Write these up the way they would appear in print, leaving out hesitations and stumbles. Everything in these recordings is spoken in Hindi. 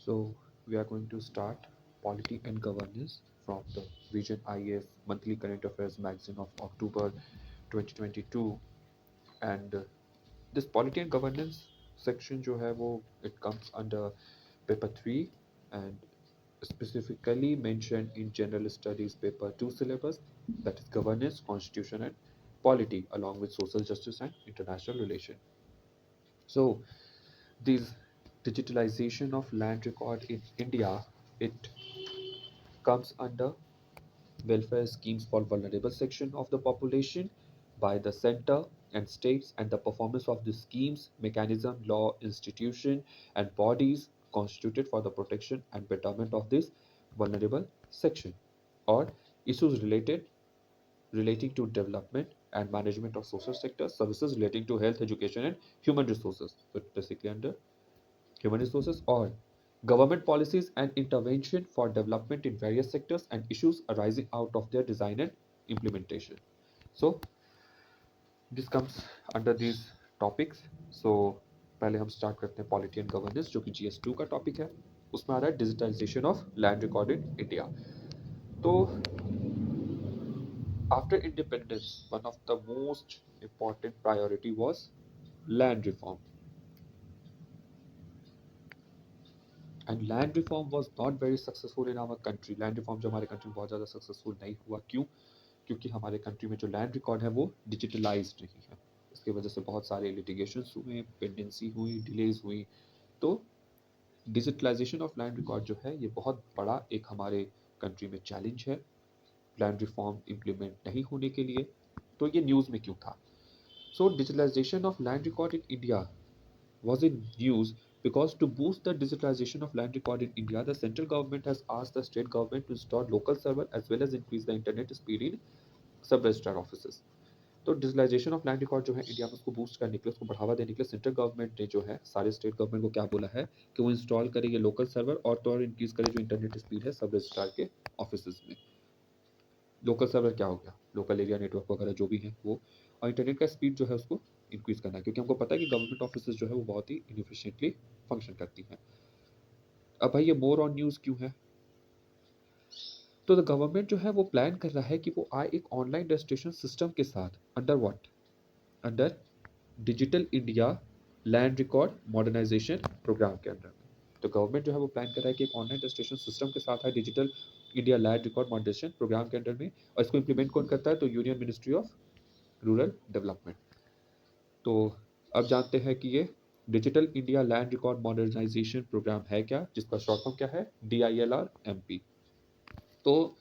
So we are going to start Polity and Governance from the Vision IAS Monthly Current Affairs magazine of October 2022 and this Polity and Governance section जो है वो it comes under paper 3 and specifically mentioned in General Studies paper 2 syllabus, that is Governance, Constitution and Polity along with Social Justice and International Relation. So this digitalization of land record in India, it comes under welfare schemes for vulnerable section of the population by the center and states, and the performance of the schemes, mechanism, law, institution and bodies constituted for the protection and betterment of this vulnerable section or issues relating to development and management of social sector services relating to health, education and human resources. So basically under human resources or government policies and intervention for development in various sectors and issues arising out of their design and implementation. So this comes under these topics. So पहले हम स्टार्ट करते हैं पॉलिटी एंड गवर्नेंस जो कि GS2 का टॉपिक है. उसमें आ रहा है digitization of land record in India. तो after independence one of the most important priority was land reform. And land reform was not very successful in our country. Land reform जो हमारे कंट्री में बहुत ज़्यादा सक्सेसफुल नहीं हुआ. क्यों? क्योंकि हमारे कंट्री में जो लैंड रिकॉर्ड है वो डिजिटलाइज नहीं है. इसकी वजह से बहुत सारे लिटिगेशंस हुए, पेंडेंसी हुई, डिलेज हुई. तो डिजिटलाइजेशन ऑफ लैंड रिकॉर्ड जो है ये बहुत बड़ा एक हमारे कंट्री में चैलेंज है लैंड रिफॉर्म इम्प्लीमेंट नहीं होने के लिए. तो ये न्यूज़ में क्यों था? So digitalization of land record in India was in news because to boost the digitalization of land record in India, the central government has asked the state government to install local server as well as increase the internet speed in सब रजिस्ट्रार ऑफिसेस. तो डिजिटलाइजेशन ऑफ लैंड रिकॉर्ड जो है इंडिया में उसको बूस्ट करने के लिए, उसको बढ़ावा देने के लिए सेंट्रल गवर्नमेंट ने जो है सारे स्टेट गवर्नमेंट को क्या बोला है कि वो इंस्टॉल करेंगे लोकल सर्वर और तो और इंक्रीज करे जो इंटरनेट स्पीड है सब रजिस्ट्रार के ऑफिसेज में. लोकल सर्वर क्या हो गया? लोकल एरिया नेटवर्क वगैरह जो भी है वो, और इंटरनेट का स्पीड जो है उसको इंक्रीज करना है क्योंकि हमको पता है कि गवर्नमेंट ऑफिस जो है वो बहुत ही इनएफिशिएंटली फंक्शन करती हैं. अब भाई ये मोर ऑन न्यूज़ क्यों है? तो द गवर्नमेंट जो है वो प्लान कर रहा है कि वो आए एक ऑनलाइन रजिस्ट्रेशन सिस्टम के साथ under what? Under digital India land record modernization programme के अंदर. तो गवर्नमेंट जो है वो प्लान कर रहा है कि एक ऑनलाइन रजिस्ट्रेशन सिस्टम के साथ है digital India land record modernization programme के अंडर में. और इसको इम्प्लीमेंट कौन करता है? तो union ministry of rural development. तो अब जानते हैं कि ये digital India land record modernization programme है क्या, जिसका शॉर्ट फॉर्म क्या है? DILRMP. तो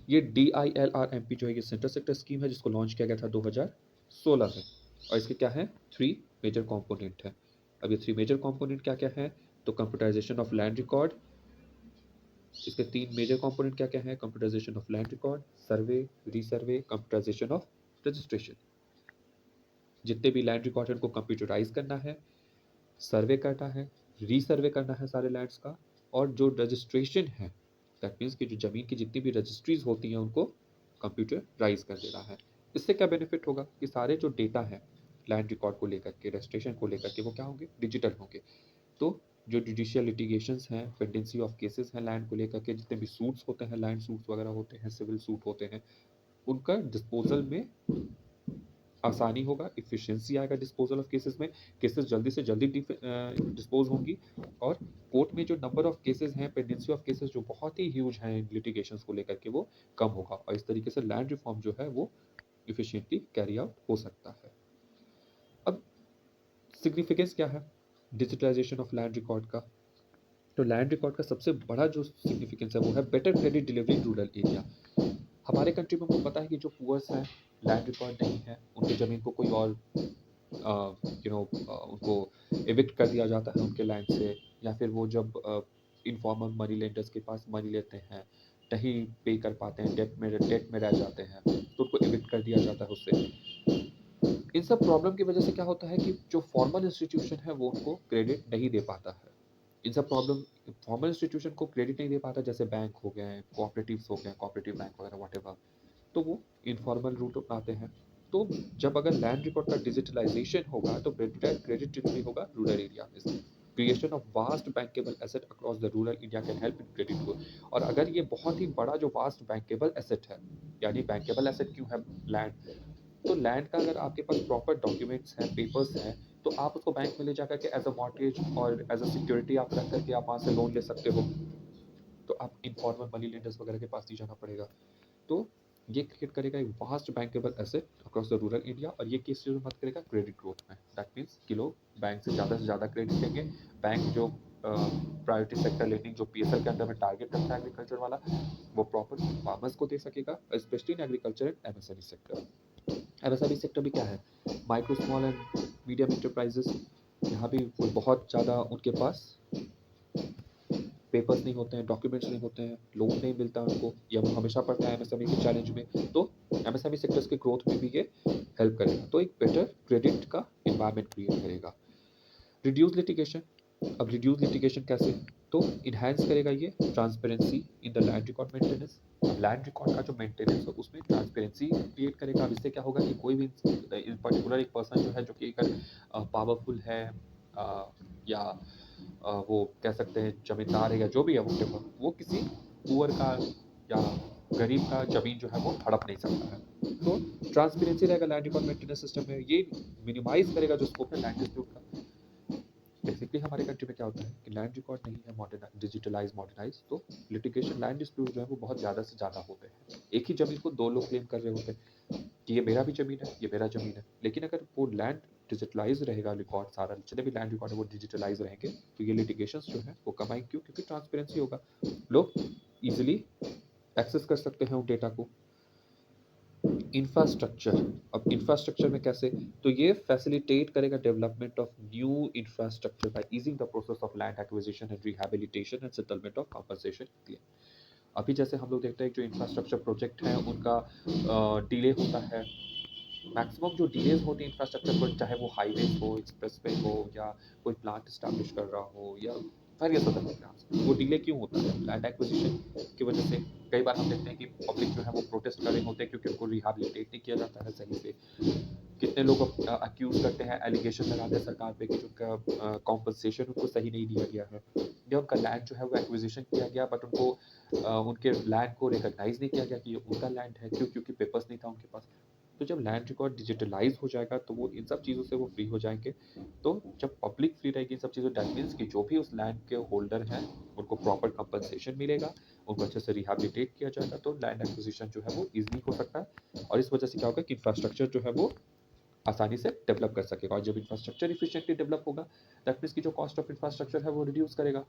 ये DILRMP जो है ये सेंट्रल सेक्टर स्कीम है जिसको लॉन्च किया गया था 2016 में. और इसके क्या है? 3 मेजर कंपोनेंट है. अब ये 3 मेजर कंपोनेंट क्या क्या है? तो कंप्यूटराइजेशन ऑफ लैंड रिकॉर्ड, इसके 3 मेजर कंपोनेंट क्या क्या है? Computerization of land record, survey, resurvey, computerization of registration. जितने भी लैंड रिकॉर्ड है उनको कंप्यूटराइज करना है, सर्वे करना है, रीसर्वे करना है सारे लैंड्स का, और जो रजिस्ट्रेशन है दैट मीन्स कि जो ज़मीन की जितनी भी रजिस्ट्रीज होती हैं उनको कंप्यूटराइज कर देना है. इससे क्या बेनिफिट होगा कि सारे जो डेटा है लैंड रिकॉर्ड को लेकर के, रजिस्ट्रेशन को लेकर के, वो क्या होंगे? डिजिटल होंगे. तो जो जुडिशियल लिटिगेशंस हैं, पेंडेंसी ऑफ केसेस हैं लैंड को लेकर के, जितने भी सूट्स होते हैं, लैंड सूट्स वगैरह होते हैं, सिविल सूट होते हैं, उनका डिस्पोजल में आसानी होगा, इफ़िशिएंसी आएगा डिस्पोजल ऑफ केसेस में. केसेस जल्दी से जल्दी डिस्पोज होंगी और कोर्ट में जो नंबर ऑफ केसेस हैं, पेंडेंसी ऑफ केसेस जो बहुत ही ह्यूज हैं लिटिगेशंस को लेकर के, वो कम होगा. और इस तरीके से लैंड रिफॉर्म जो है वो इफिशिएंटली कैरी आउट हो सकता है. अब सिग्निफिकेंस क्या है डिजिटलाइजेशन ऑफ लैंड रिकॉर्ड का? तो लैंड रिकॉर्ड का सबसे बड़ा जो सिग्निफिकेंस है वो है better credit delivery in rural area. हमारे कंट्री में हमको पता है कि जो पुअर्स हैं, लैंड रिकॉर्ड नहीं है, उनकी ज़मीन को कोई और उनको एविक्ट कर दिया जाता है उनके लैंड से, या फिर वो जब इनफॉर्मल मनी लेंडर्स के पास मनी लेते हैं, नहीं पे कर पाते हैं, डेट में रह जाते हैं, तो उनको एविक्ट कर दिया जाता है उससे. इन सब प्रॉब्लम की वजह से क्या होता है कि जो फॉर्मल इंस्टीट्यूशन है वो उनको क्रेडिट नहीं दे पाता है. इन सब प्रॉब्लम फॉर्मल इंस्टीट्यूशन को क्रेडिट नहीं दे पाता, जैसे बैंक हो गए, कोऑपरेटिव्स हो गए, कोऑपरेटिव बैंक वगैरह व्हाटएवर, तो वो इनफॉर्मल रूट अपनाते हैं. तो जब अगर लैंड रिकॉर्ड का डिजिटलाइजेशन होगा तो बेटर क्रेडिट डिलीवरी होगा रूरल एरिया में. Creation of vast bankable asset across the rural India can help in credit growth. और अगर ये बहुत ही बड़ा जो वास्ट बैंकेबल एसेट है, यानी बैंकेबल एसेट क्यों है लैंड, तो लैंड का अगर आपके पास प्रॉपर डॉक्यूमेंट्स हैं, पेपर्स हैं, तो आप उसको बैंक में ले जाकर के एज अ मॉर्गेज और एज अ सिक्योरिटी आप रख करके आप वहाँ से लोन ले सकते हो। तो आप इनफॉर्मल मनी लेंडर्स वगैरह के पास नहीं जाना पड़ेगा। तो ये क्रिएट करेगा एक vast bankable asset across the rural India, और ये किस चीज़ में मदद करेगा, क्रेडिट ग्रोथ में। दैट मीन्स कि लोग बैंक से ज़्यादा क्रेडिट लेंगे। बैंक जो प्रायोरिटी सेक्टर लेंडिंग जो पीएसएल के अंदर में टारगेट रखता है एग्रीकल्चर वाला, वो प्रॉपर फार्मर्स को दे सकेगा, specially in agriculture and MSME sector. MSME sector भी क्या है, micro small and medium enterprises. यहाँ भी कोई बहुत ज़्यादा उनके पास पेपर्स नहीं होते हैं, डॉक्यूमेंट्स नहीं होते हैं, लोन नहीं मिलता उनको, या वो हमेशा पड़ता है एमएसएमई के चैलेंज में। तो एमएसएमई सेक्टर्स के ग्रोथ में भी ये हेल्प करेगा। तो एक बेटर क्रेडिट का इन्वायरमेंट क्रिएट करेगा। Reduce litigation. अब रिड्यूस लिटिगेशन कैसे, तो इन्हांस करेगा ये transparency in the land record maintenance. Land record का जो मेंटेनेंस है उसमें ट्रांसपेरेंसी क्रिएट करेगा। अब इससे क्या होगा कि कोई भी इन पर्टिकुलर एक पर्सन जो है, जो कि एक पावरफुल है, या वो कह सकते हैं जमींदार है या जो भी है, वो किसी पुअर का या गरीब का जमीन जो है वो हड़प नहीं सकता है। तो ट्रांसपेरेंसी रहेगा लैंड रिकॉर्ड मेंटेनेंस सिस्टम में। ये मिनिमाइज करेगा जो स्कोप है लैंड डिस्प्यूट का। बेसिकली हमारे कंट्री में क्या होता है कि लैंड रिकॉर्ड नहीं है मॉडर्न डिजिटलाइज मॉडर्नाइज, तो लिटिगेशन लैंड डिस्प्यूट जो है वो बहुत ज़्यादा से ज़्यादा होते हैं। एक ही जमीन को दो लोग क्लेम कर रहे होते हैं कि ये मेरा भी ज़मीन है, ये मेरा ज़मीन है। लेकिन अगर वो लैंड डिजिटलाइज रहेगा, रिकॉर्ड सारा जितने भी लैंड रिकॉर्ड है वो डिजिटलाइज रहेंगे, तो ये लिटिगेशंस जो है वो कम आएंगे। क्यों? क्योंकि ट्रांसपेरेंसी होगा, लोग इजीली एक्सेस कर सकते हैं उन डेटा को। इंफ्रास्ट्रक्चर। अब इंफ्रास्ट्रक्चर में कैसे, तो ये फैसिलिटेट करेगा development of new infrastructure by easing the process of land acquisition and rehabilitation and settlement of compensation claim. अभी जैसे हम लोग देखते हैं जो इंफ्रास्ट्रक्चर प्रोजेक्ट है उनका डिले होता है। मैक्सिमम जो डिलेज होती है इंफ्रास्ट्रक्चर पर, चाहे वो हाईवेज हो, एक्सप्रेसवे हो, या कोई प्लांट स्टैब्लिश कर रहा हो, या वेरियस अदर प्रोग्राम्स, वो डिले क्यों होता है, लैंड एक्विजिशन की वजह से। कई बार हम देखते हैं कि पब्लिक जो है वो प्रोटेस्ट कर रहे होते हैं क्योंकि उनको रिहैबिलिटेट नहीं किया जाता है सही से। कितने लोग अक्यूज करते हैं, एलिगेशन लगाते हैं सरकार पे कि जो कॉम्पनसेशन उनको सही नहीं दिया गया है, या उनका लैंड जो है वो एक्विजिशन किया गया बट उनको उनके लैंड को रिकॉग्नाइज नहीं किया गया कि ये उनका लैंड है। क्यों? क्योंकि पेपर्स नहीं था उनके पास। तो जब लैंड रिकॉर्ड डिजिटलाइज हो जाएगा तो वो इन सब चीज़ों से वो फ्री हो जाएंगे। तो जब पब्लिक फ्री रहेगी इन सब चीज़ों, दैट मीन्स कि जो भी उस लैंड के होल्डर हैं उनको प्रॉपर कंपनसेशन मिलेगा, उनको अच्छे से रिहैबिलिटेट किया जाएगा, तो लैंड एक्विजिशन जो है वो ईजिली हो सकता है। और इस वजह से क्या होगा कि इंफ्रास्ट्रक्चर जो है वो आसानी से डेवलप कर सकेगा। और जब इंफ्रास्ट्रक्चर इफिशिएंटली डेवलप होगा, दैट मीन्स की जो कॉस्ट ऑफ इंफ्रास्ट्रक्चर है वो रिड्यूस करेगा।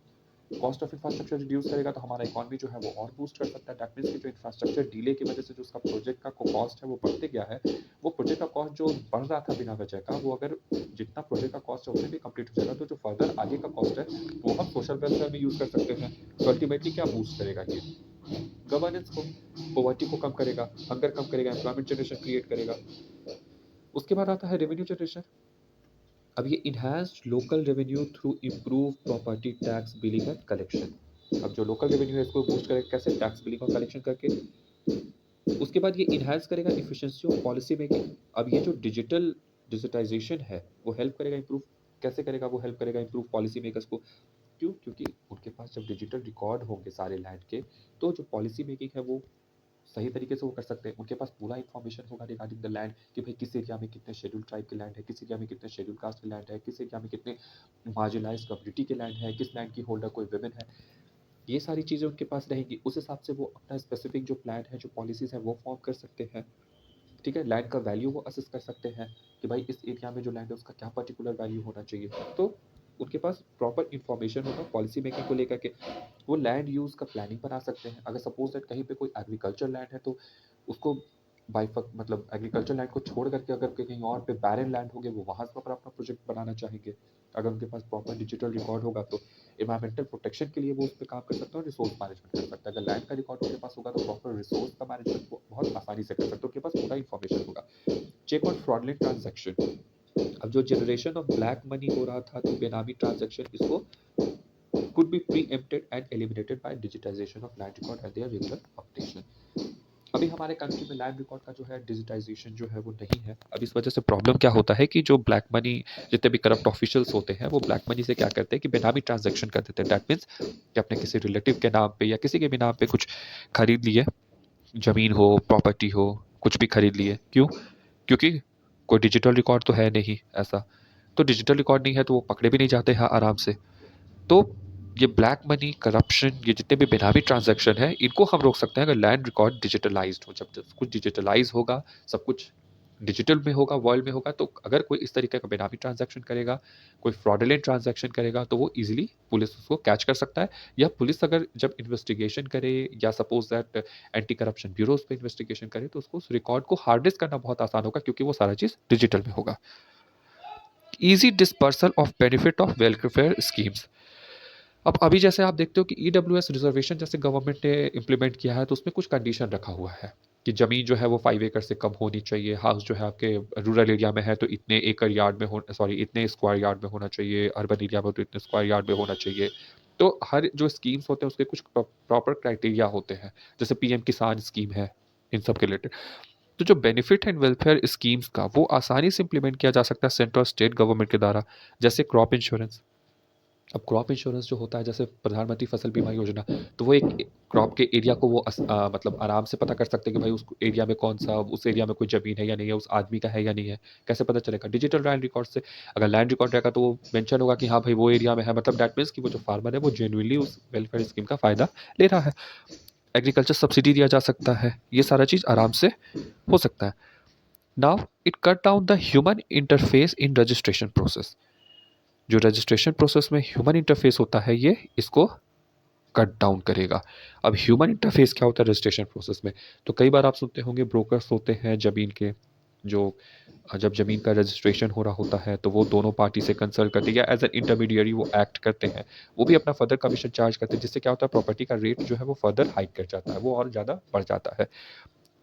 कॉस्ट ऑफ इंफ्रास्ट्रक्चर रिड्यूस करेगा तो हमारा इकोनॉमी जो है वो और बूस्ट कर सकता है। दैट मीन्स कि जो इंफ्रास्ट्रक्चर डिले की वजह से जो उसका प्रोजेक्ट का कॉस्ट है वो बढ़ते गया है, वो प्रोजेक्ट का कॉस्ट जो बढ़ रहा था बिना वजह का, वो अगर जितना प्रोजेक्ट का कॉस्ट है उससे भी कंप्लीट हो जाएगा, तो जो फर्दर आगे का कॉस्ट है वो हम सोशल वेलफेयर में यूज कर सकते हैं। तो अल्टीमेटली क्या बूस्ट करेगा ये गवर्नेंस को, पॉवर्टी को कम करेगा, हंगर कम करेगा, एम्प्लॉयमेंट जनरेशन क्रिएट करेगा। उसके बाद आता है रेवेन्यू जनरेशन। अब ये enhanced local revenue through improve property tax billing and collection. अब जो लोकल रेवेन्यू है इसको बूस्ट करेगा कैसे, टैक्स बिलिंग और कलेक्शन करके। उसके बाद ये इन्हांस करेगा इफिशिएंसी ऑफ पॉलिसी मेकिंग। अब ये जो डिजिटाइजेशन है वो हेल्प करेगा इम्प्रूव, कैसे करेगा, वो हेल्प करेगा इम्प्रूव पॉलिसी मेकर्स को। क्यों? क्योंकि उनके पास जब डिजिटल रिकॉर्ड होंगे सारे लैंड के, तो जो पॉलिसी मेकिंग है वो सही तरीके से वो कर सकते हैं। उनके पास पूरा इन्फॉर्मेशन होगा रिगार्डिंग द लैंड कि भाई किस एरिया में कितने शेड्यूल ट्राइब के लैंड है, किस एरिया में कितने शेड्यूल कास्ट के लैंड है, किस एरिया में कितने मार्जिनलाइज कम्युनिटी के लैंड है, किस लैंड की होल्डर कोई विमेन है। ये सारी चीज़ें उनके पास रहेंगी। उस हिसाब से वो अपना स्पेसिफिक जो प्लान है, जो पॉलिसीज़ है वो फॉर्म कर सकते हैं। ठीक है, लैंड का वैल्यू वो असेस कर सकते हैं कि भाई इस एरिया में जो लैंड है उसका क्या पर्टिकुलर वैल्यू होना चाहिए। तो उनके पास प्रॉपर इन्फॉर्मेशन होगा पॉलिसी मेकिंग को लेकर के। वो लैंड यूज़ का प्लानिंग बना सकते हैं। अगर सपोज दैट कहीं पे कोई एग्रीकल्चर लैंड है, तो उसको मतलब एग्रीकल्चर लैंड को छोड़ करके अगर कहीं और पे बैरन लैंड होंगे, वो वहाँ पर अपना प्रोजेक्ट बनाना चाहेंगे। अगर उनके पास प्रॉपर डिजिटल रिकॉर्ड होगा तो इन्वायरमेंटल प्रोटेक्शन के लिए वो उस पर काम कर सकते हैं और रिसोर्स मैनेजमेंट कर सकते हैं। अगर लैंड का रिकॉर्ड उनके पास होगा तो प्रॉपर रिसोर्स का मैनेजमेंट वो बहुत आसानी से कर सकते हैं। उनके पास पूरा इन्फॉर्मेशन होगा। Check on fraudulent transaction. अब जो जनरेशन ऑफ ब्लैक मनी हो रहा था तो बेनामी ट्रांजैक्शन, इसको could be preempted and eliminated by digitization of land record and their regular updation. अभी हमारे कंट्री में लैंड रिकॉर्ड का जो है डिजिटाइजेशन जो है वो नहीं है। अब इस वजह से प्रॉब्लम क्या होता है कि जो ब्लैक मनी, जितने भी करप्ट ऑफिशियल्स होते हैं वो ब्लैक मनी से क्या करते हैं कि बेनामी ट्रांजैक्शन कर देते हैं। दैट मीन्स कि अपने किसी रिलेटिव के नाम पे या किसी के भी नाम पे कुछ खरीद लिए, ज़मीन हो, प्रॉपर्टी हो, कुछ भी खरीद लिए। क्यों? क्योंकि कोई डिजिटल रिकॉर्ड तो है नहीं ऐसा। तो डिजिटल रिकॉर्ड नहीं है तो वो पकड़े भी नहीं जाते हैं आराम से। तो ये ब्लैक मनी, करप्शन, ये जितने भी बेनामी ट्रांजैक्शन है, इनको हम रोक सकते हैं अगर लैंड रिकॉर्ड डिजिटलाइज्ड हो। जब सब कुछ डिजिटलाइज होगा, सब कुछ डिजिटल में होगा, वर्ल्ड में होगा, तो अगर कोई इस तरीके का बेनामी ट्रांजैक्शन करेगा, कोई फ्रॉडुलेंट ट्रांजैक्शन करेगा, तो वो ईजिली पुलिस उसको कैच कर सकता है। या पुलिस अगर जब इन्वेस्टिगेशन करे या suppose that anti corruption bureaus पे इन्वेस्टिगेशन करे, तो उसको उस रिकॉर्ड को हार्नेस करना बहुत आसान होगा, क्योंकि वो सारा चीज़ डिजिटल में होगा। Easy dispersal of benefit of welfare schemes. अब अभी जैसे आप देखते हो कि ईडब्ल्यूएस रिजर्वेशन जैसे गवर्नमेंट ने इम्प्लीमेंट किया है, तो उसमें कुछ कंडीशन रखा हुआ है कि ज़मीन जो है वो 5 एकड़ से कम होनी चाहिए। हाउस जो है आपके रूरल एरिया में है तो इतने एकड़ यार्ड में हो, सॉरी इतने स्क्वायर यार्ड में होना चाहिए, अर्बन एरिया में तो इतने स्क्वायर यार्ड में होना चाहिए। तो हर जो स्कीम्स होते हैं उसके कुछ प्रॉपर क्राइटेरिया होते हैं, जैसे पीएम किसान स्कीम है, इन सब के रिलेटेड। तो जो बेनिफिट एंड वेलफेयर स्कीम्स का वो आसानी से इम्प्लीमेंट किया जा सकता है सेंट्रल स्टेट गवर्नमेंट के द्वारा, जैसे क्रॉप इंश्योरेंस। अब क्रॉप इंश्योरेंस जो होता है, जैसे प्रधानमंत्री फसल बीमा योजना, तो वो एक क्रॉप के एरिया को वो मतलब आराम से पता कर सकते हैं कि भाई उस एरिया में कौन सा, उस एरिया में कोई ज़मीन है या नहीं है, उस आदमी का है या नहीं है। कैसे पता चलेगा? डिजिटल लैंड रिकॉर्ड से। अगर लैंड रिकॉर्ड रहेगा तो वो मेंशन होगा कि हाँ भाई वो एरिया में है, मतलब दैट मीन्स कि वो जो फार्मर है वो जेन्युइनली उस वेलफेयर स्कीम का फ़ायदा ले रहा है। एग्रीकल्चर सब्सिडी दिया जा सकता है, ये सारा चीज़ आराम से हो सकता है। Now it cut down the human interface in registration process. जो रजिस्ट्रेशन प्रोसेस में ह्यूमन इंटरफेस होता है, ये इसको कट डाउन करेगा। अब ह्यूमन इंटरफेस क्या होता है रजिस्ट्रेशन प्रोसेस में? तो कई बार आप सुनते होंगे ब्रोकर्स होते हैं ज़मीन के, जो जब ज़मीन का रजिस्ट्रेशन हो रहा होता है तो वो दोनों पार्टी से कंसल्ट करते हैं या एज एन इंटरमीडिएरी वो एक्ट करते हैं। वो भी अपना फर्दर कमीशन चार्ज करते हैं, जिससे क्या होता है प्रॉपर्टी का रेट जो है वो फर्दर हाइक कर जाता है, वो और ज़्यादा बढ़ जाता है।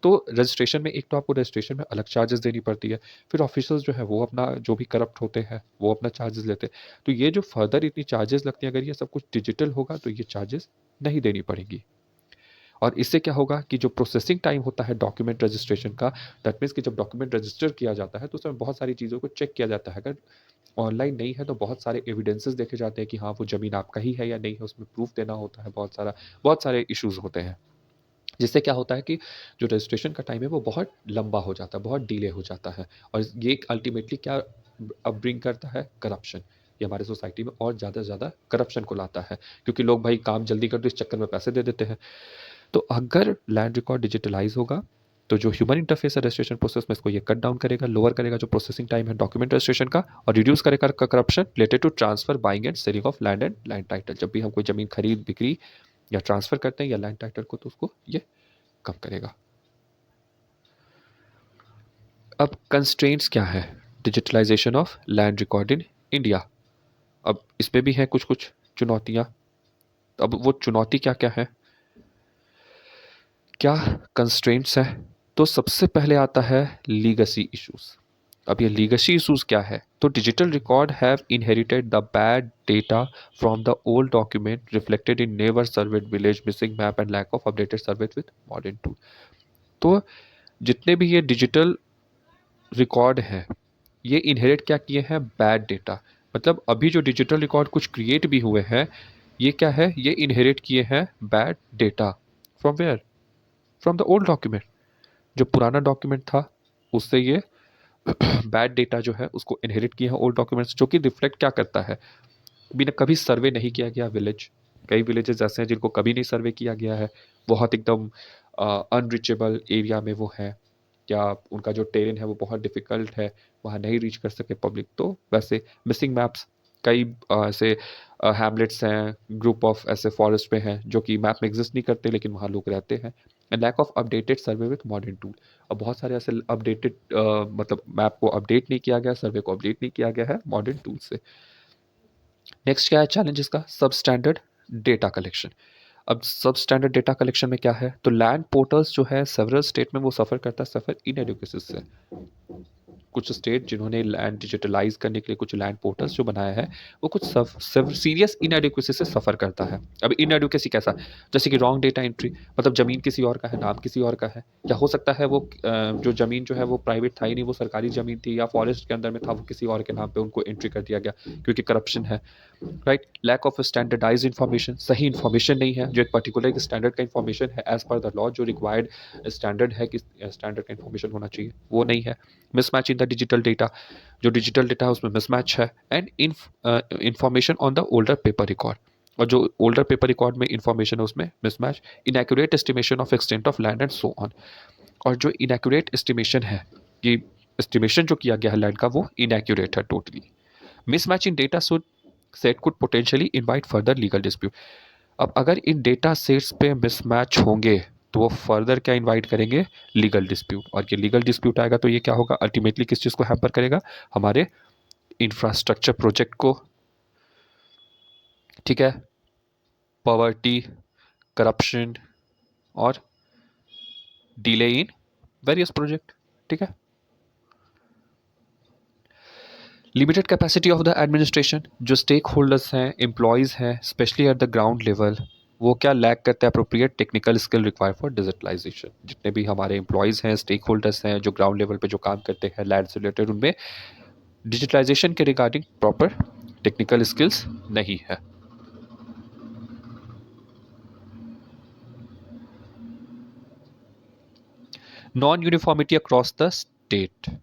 तो रजिस्ट्रेशन में एक तो आपको रजिस्ट्रेशन में अलग चार्जेस देनी पड़ती है, फिर ऑफिसर्स जो है वो अपना जो भी करप्ट होते हैं वो अपना चार्जेस लेते हैं। तो ये जो फर्दर इतनी चार्जेस लगती हैं, अगर ये सब कुछ डिजिटल होगा तो ये चार्जेस नहीं देनी पड़ेंगी। और इससे क्या होगा कि जो प्रोसेसिंग टाइम होता है डॉक्यूमेंट रजिस्ट्रेशन का, दैट मीन्स कि जब डॉक्यूमेंट रजिस्टर किया जाता है तो उसमें बहुत सारी चीज़ों को चेक किया जाता है। अगर ऑनलाइन नहीं है तो बहुत सारे एविडेंसेस देखे जाते हैं कि हाँ वो ज़मीन आपका ही है या नहीं है, उसमें प्रूफ देना होता है, बहुत सारे इश्यूज होते हैं। जिससे क्या होता है कि जो रजिस्ट्रेशन का टाइम है वो बहुत लंबा हो जाता है, बहुत डिले हो जाता है। और ये अल्टीमेटली क्या अब ब्रिंग करता है? करप्शन। ये हमारे सोसाइटी में और ज़्यादा से ज़्यादा करप्शन को लाता है, क्योंकि लोग भाई काम जल्दी कर दो इस चक्कर में पैसे दे देते हैं। तो अगर लैंड रिकॉर्ड डिजिटलाइज होगा तो जो ह्यूमन इंटरफेस है रजिस्ट्रेशन प्रोसेस में, इसको ये कट डाउन करेगा, लोअर करेगा जो प्रोसेसिंग टाइम है डॉक्यूमेंट रजिस्ट्रेशन का, और रिड्यूस करेगा corruption related to transfer, buying and selling of land and land title. जब भी हम कोई ज़मीन खरीद बिक्री या ट्रांसफर करते हैं या लैंड टाइटल को, तो उसको ये कम करेगा। अब कंस्ट्रेंट्स क्या है digitalization of land record in India? अब इसमें भी हैं कुछ कुछ चुनौतियाँ। अब वो चुनौती क्या क्या है, क्या कंस्ट्रेंट्स हैं? तो सबसे पहले आता है लीगेसी इश्यूज। अब ये लीगेसी इश्यूज क्या है? तो digital record have inherited the bad data from the old document reflected in never surveyed village, missing map and lack of updated survey with modern tool. तो जितने भी ये डिजिटल रिकॉर्ड हैं, ये इनहेरिट क्या किए हैं? Bad data. मतलब अभी जो डिजिटल रिकॉर्ड कुछ क्रिएट भी हुए हैं, ये क्या है? ये इनहेरिट किए हैं bad data. From where? From the old document. जो पुराना डॉक्यूमेंट था उससे ये बैड डेटा जो है उसको इनहेरिट किया है ओल्ड डॉक्यूमेंट्स, जो कि रिफ्लेक्ट क्या करता है? बिना कभी सर्वे नहीं किया गया विलेज। कई विलेजेस ऐसे हैं जिनको कभी नहीं सर्वे किया गया है, बहुत एकदम अनरिचेबल एरिया में वो है, या उनका जो टेरेन है वो बहुत डिफिकल्ट है, वहाँ नहीं रीच कर सके पब्लिक। तो वैसे मिसिंग मैप्स, कई ऐसे हैमलेट्स हैं, ग्रुप ऑफ ऐसे फॉरेस्ट में हैं जो कि मैप में एग्जिस्ट नहीं करते लेकिन वहाँ लोग रहते हैं। And lack of updated survey with modern tool. अब बहुत सारे ऐसे अपडेटेड मतलब मैप को अपडेट नहीं किया गया, सर्वे को अपडेट नहीं किया गया है मॉडर्न टूल से। नेक्स्ट क्या है चैलेंज इसका? सब स्टैंडर्ड डेटा कलेक्शन। अब सब स्टैंडर्ड डेटा कलेक्शन में क्या है? तो लैंड पोर्टल्स जो है सेवरल स्टेट में वो सफ़र करता है, सफ़र इन एडुकेसी से। कुछ स्टेट जिन्होंने लैंड डिजिटलाइज करने के लिए कुछ लैंड पोर्टल्स जो बनाया है वो कुछ सीरियस इनएडिक्वेसी से सफ़र करता है। अब इनएडिक्वेसी कैसा, जैसे कि रॉन्ग डेटा एंट्री, मतलब ज़मीन किसी और का है, नाम किसी और का है, या हो सकता है वो जो ज़मीन जो है वो प्राइवेट था ही नहीं, वो सरकारी ज़मीन थी या फॉरेस्ट के अंदर में था, वो किसी और के नाम पे उनको एंट्री कर दिया गया क्योंकि करप्शन है। Right, lack of standardize information, सही इन्फॉर्मेशन नहीं है, जो एक पर्टिकुलर एक स्टैंडर्ड का इन्फॉर्मेशन है एज पर द लॉ, जो रिक्वायर्ड स्टैंडर्ड है कि स्टैंडर्ड का इन्फॉर्मेशन होना चाहिए वो नहीं है। Mismatch in the digital data, जो डिजिटल डेटा है उसमें मिसमैच है। And information on the older paper record, और जो ओल्डर पेपर रिकॉर्ड में इंफॉर्मेशन है उसमें mismatch. Inaccurate estimation of extent of land and so on, और जो इनएक्यूरेट एस्टिमेशन है, कि एस्टिमेशन जो किया गया है लैंड का वो इनएक्यूरेट है totally. Mismatch in data should set could potentially invite further legal dispute. अब अगर इन डेटा सेट्स पे मिसमैच होंगे तो वो फर्दर क्या इनवाइट करेंगे, लीगल डिस्प्यूट। और ये लीगल डिस्प्यूट आएगा तो ये क्या होगा, अल्टीमेटली किस चीज़ को हैम्पर करेगा, हमारे इंफ्रास्ट्रक्चर प्रोजेक्ट को, ठीक है, पॉवर्टी, करप्शन और डिले इन वेरियस प्रोजेक्ट, ठीक है। Limited capacity of the administration, जो स्टेक होल्डर्स हैं, एम्प्लॉयज़ हैं, specially at the ground level, वो क्या लैक करते हैं appropriate technical skill require for digitalization. जितने भी हमारे एम्प्लॉयज़ हैं, स्टेक होल्डर्स हैं, जो ग्राउंड लेवल पे जो काम करते हैं लैंड से रिलेटेड, उनमें डिजिटलाइजेशन के रिगार्डिंग प्रॉपर टेक्निकल स्किल्स नहीं है। Non uniformity across the state,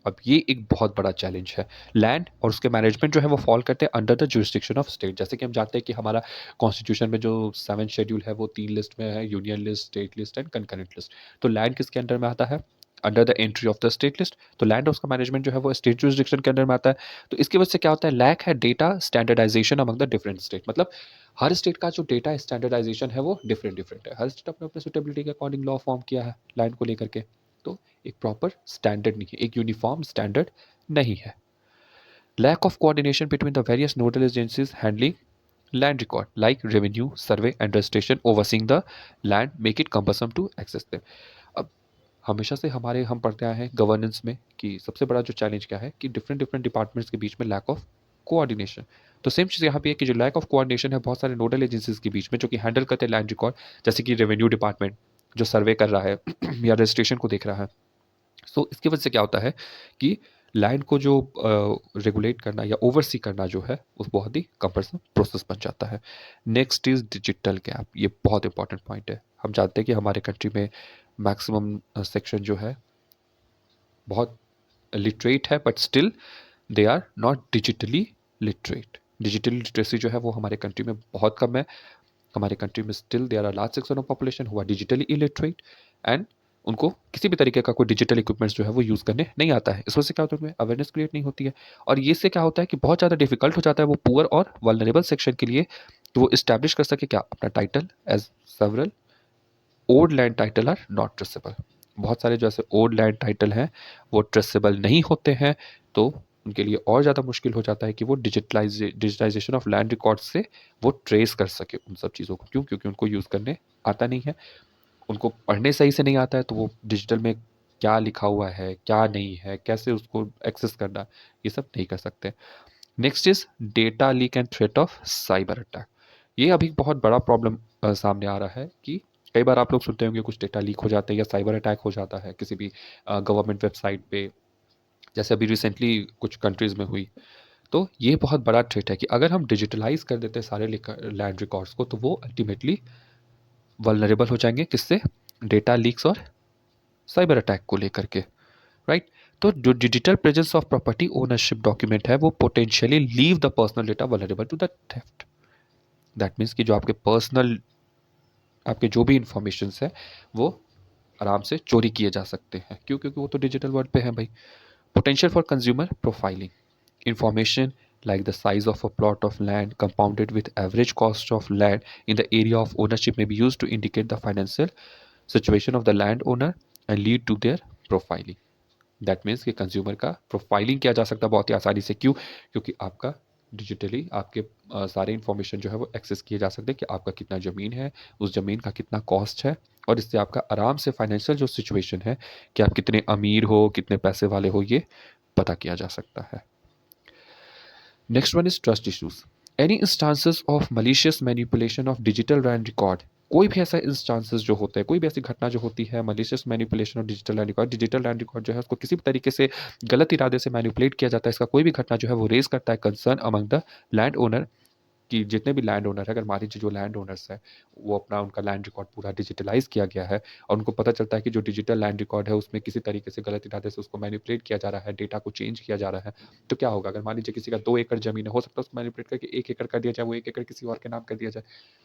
अब ये एक बहुत बड़ा चैलेंज है। लैंड और उसके मैनेजमेंट जो है वो फॉल करते हैं under the jurisdiction of state. जैसे कि हम जानते हैं कि हमारा कॉन्स्टिट्यूशन में जो 7th शेड्यूल है वो 3 लिस्ट में है, union list, state list and concurrent list. तो लैंड किसके अंडर में आता है, under the entry of the state list. तो लैंड और उसका मैनेजमेंट जो है वो स्टेट जुरिस्डिक्शन के अंडर में आता है। तो इसकी वजह से क्या होता है, लैक है data standardization among the different state. मतलब हर स्टेट का जो डेटा स्टैंडर्डाइजेशन है वो डिफरेंट डिफरेंट है, हर स्टेट अपने अपने सुटेबिलिटी के अकॉर्डिंग लॉ फॉर्म किया है लैंड को लेकर के। तो एक प्रॉपर स्टैंडर्ड नहीं है, एक यूनिफॉर्म स्टैंडर्ड नहीं है। Lack of coordination between the various nodal agencies handling land record like revenue, survey and registration, overseeing the land make it cumbersome to access them. अब हमेशा से हम पढ़ते आए हैं गवर्नेंस में कि सबसे बड़ा जो चैलेंज क्या है कि डिफरेंट डिफरेंट डिपार्टमेंट्स के बीच में लैक ऑफ कोऑर्डिनेशन। तो सेम चीज़ यहाँ पे है कि जो लैक ऑफ कोऑर्डिनेशन है बहुत सारे नोडल एजेंसीज के बीच में जो कि हैंडल करते हैं लैंड रिकॉर्ड, जैसे कि रेवेन्यू डिपार्टमेंट जो सर्वे कर रहा है या रजिस्ट्रेशन को देख रहा है। सो इसकी वजह से क्या होता है कि लैंड को जो रेगुलेट करना या ओवरसी करना जो है उस बहुत ही कम्परसम प्रोसेस बन जाता है। नेक्स्ट इज़ डिजिटल गैप, ये बहुत इंपॉर्टेंट पॉइंट है। हम जानते हैं कि हमारे कंट्री में मैक्सिमम सेक्शन जो है बहुत लिटरेट है, but still they are not digitally literate. Digital literacy जो है वो हमारे कंट्री में बहुत कम है। हमारे कंट्री में still there are large section of population हुआ डिजिटली इलिटरेट, एंड उनको किसी भी तरीके का कोई डिजिटल इक्विपमेंट्स जो है वो यूज़ करने नहीं आता है। इस वजह से क्या होता है, उनमें अवेयरनेस क्रिएट नहीं होती है, और ये से क्या होता है कि बहुत ज़्यादा डिफिकल्ट हो जाता है वो पुअर और वल्नरेबल सेक्शन के लिए तो वो इस्टेब्लिश कर सके क्या अपना title, as several old land title are not traceable. बहुत सारे जो ऐसे ओल्ड लैंड टाइटल हैं वो ट्रेसेबल नहीं होते हैं, तो उनके लिए और ज़्यादा मुश्किल हो जाता है कि वो डिजिटाइजेशन ऑफ लैंड रिकॉर्ड्स से वो ट्रेस कर सके उन सब चीज़ों को। क्यों? क्योंकि उनको यूज़ करने आता नहीं है, उनको पढ़ने सही से नहीं आता है, तो वो डिजिटल में क्या लिखा हुआ है, क्या नहीं है, कैसे उसको एक्सेस करना, ये सब नहीं कर सकते। Next is data leak and threat of cyber attack. ये अभी बहुत बड़ा प्रॉब्लम सामने आ रहा है कि कई बार आप लोग सुनते होंगे कुछ डेटा लीक हो जाते हैं या साइबर अटैक हो जाता है किसी भी गवर्नमेंट वेबसाइट पे, जैसे अभी रिसेंटली कुछ कंट्रीज़ में हुई। तो ये बहुत बड़ा थ्रेट है कि अगर हम डिजिटलाइज कर देते हैं सारे लैंड रिकॉर्ड्स को तो वो अल्टीमेटली वल्नरेबल हो जाएंगे, किससे, डेटा लीक्स और साइबर अटैक को लेकर के, राइट। तो जो digital presence of property ownership document है वो potentially leave the personal data vulnerable to the theft. That means कि जो आपके पर्सनल, आपके जो भी इंफॉर्मेशन है वो आराम से चोरी किए जा सकते हैं। क्यों? क्योंकि वो तो डिजिटल वर्ल्ड पे है भाई। Potential for consumer profiling, information like the size of a plot of land compounded with average cost of land in the area of ownership may be used to indicate the financial situation of the landowner and lead to their profiling. That means कि कंज्यूमर का प्रोफाइलिंग किया जा सकता है बहुत ही आसानी से। क्यों? क्योंकि आपका डिजिटली आपके सारे इन्फॉर्मेशन जो है वो एक्सेस किए जा सकते हैं कि आपका कितना ज़मीन है, उस ज़मीन का कितना कॉस्ट है, और इससे आपका आराम से फाइनेंशियल जो सिचुएशन है कि आप कितने अमीर हो, कितने पैसे वाले हो, ये पता किया जा सकता है। Next one is trust issues. Any instances of malicious manipulation of digital land record, कोई भी ऐसा इंस्टांसेस जो होते हैं, कोई भी ऐसी घटना जो होती है malicious manipulation of digital land record जो है उसको किसी भी तरीके से गलत इरादे से मैनिपुलेट किया जाता है, इसका कोई भी घटना जो है वो रेज करता है concern among the land owner, कि जितने भी लैंड ओनर है, अगर मान लीजिए जो लैंड ओनर्स है वो अपना उनका लैंड रिकॉर्ड पूरा डिजिटलाइज किया गया है और उनको पता चलता है कि जो डिजिटल लैंड रिकॉर्ड है उसमें किसी तरीके से गलत इरादे से उसको मैनिपुलेट किया जा रहा है, डेटा को चेंज किया जा रहा है, तो क्या होगा? अगर मान लीजिए किसी का 2 एकड़ जमीन है, हो सकता है उसको मैनिपुलेट करके 1 एकड़ कर दिया जाए, वो 1 एकड़ किसी और के नाम कर दिया जाए,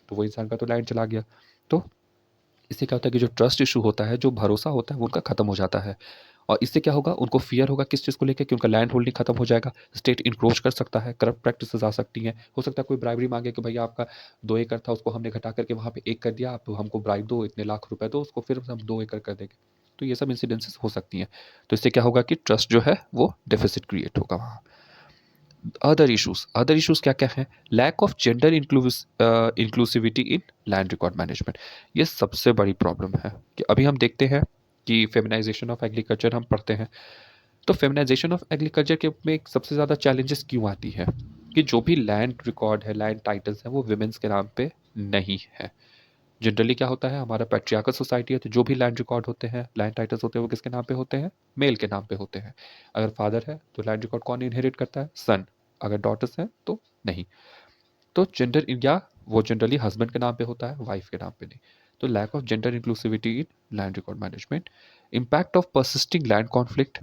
तो वो इंसान का तो लैंड चला गया। तो इससे क्या होता है कि जो ट्रस्ट इशू होता है, जो भरोसा होता है, वो उनका खत्म हो जाता है। और इससे क्या होगा? उनको फ़ियर होगा किस चीज़ को लेके कि उनका लैंड होल्डिंग खत्म हो जाएगा, स्टेट इंक्रोच कर सकता है, करप्ट प्रैक्टिसेस आ सकती हैं। हो सकता है कोई ब्राइबरी माँगे कि भैया आपका 2 एकड़ था, उसको हमने घटा करके वहाँ पे 1 कर दिया, आप हमको ब्राइब दो, इतने लाख रुपए दो, उसको फिर हम 2 एकड़ कर देंगे। तो ये सब इंसिडेंसेस हो सकती हैं। तो इससे क्या होगा कि ट्रस्ट जो है वो डेफ़िसिट क्रिएट होगा वहाँ। अदर इश्यूज़ क्या-क्या हैं? Lack of gender inclusivity in land record management. ये सबसे बड़ी प्रॉब्लम है कि अभी हम देखते हैं कि फेमिनाइजेशन ऑफ एग्रीकल्चर हम पढ़ते हैं। तो फेमिनाइजेशन ऑफ एग्रीकल्चर के में एक सबसे ज़्यादा चैलेंजेस क्यों आती है कि जो भी लैंड रिकॉर्ड है, लैंड टाइटल्स हैं, वो वुमेन्स के नाम पे नहीं है। जनरली क्या होता है, हमारा पैट्रियार्कल सोसाइटी है, तो जो भी लैंड रिकॉर्ड होते हैं, लैंड टाइटल्स होते हैं, वो किसके नाम पे होते हैं? मेल के नाम पे होते हैं। अगर फादर है तो लैंड रिकॉर्ड कौन इनहेरिट करता है? सन। अगर डॉटर्स हैं तो नहीं। तो जेंडर या वो जनरली हस्बैंड के नाम पे होता है, वाइफ के नाम पे नहीं। तो lack of gender inclusivity in land record management, impact of persisting land conflict,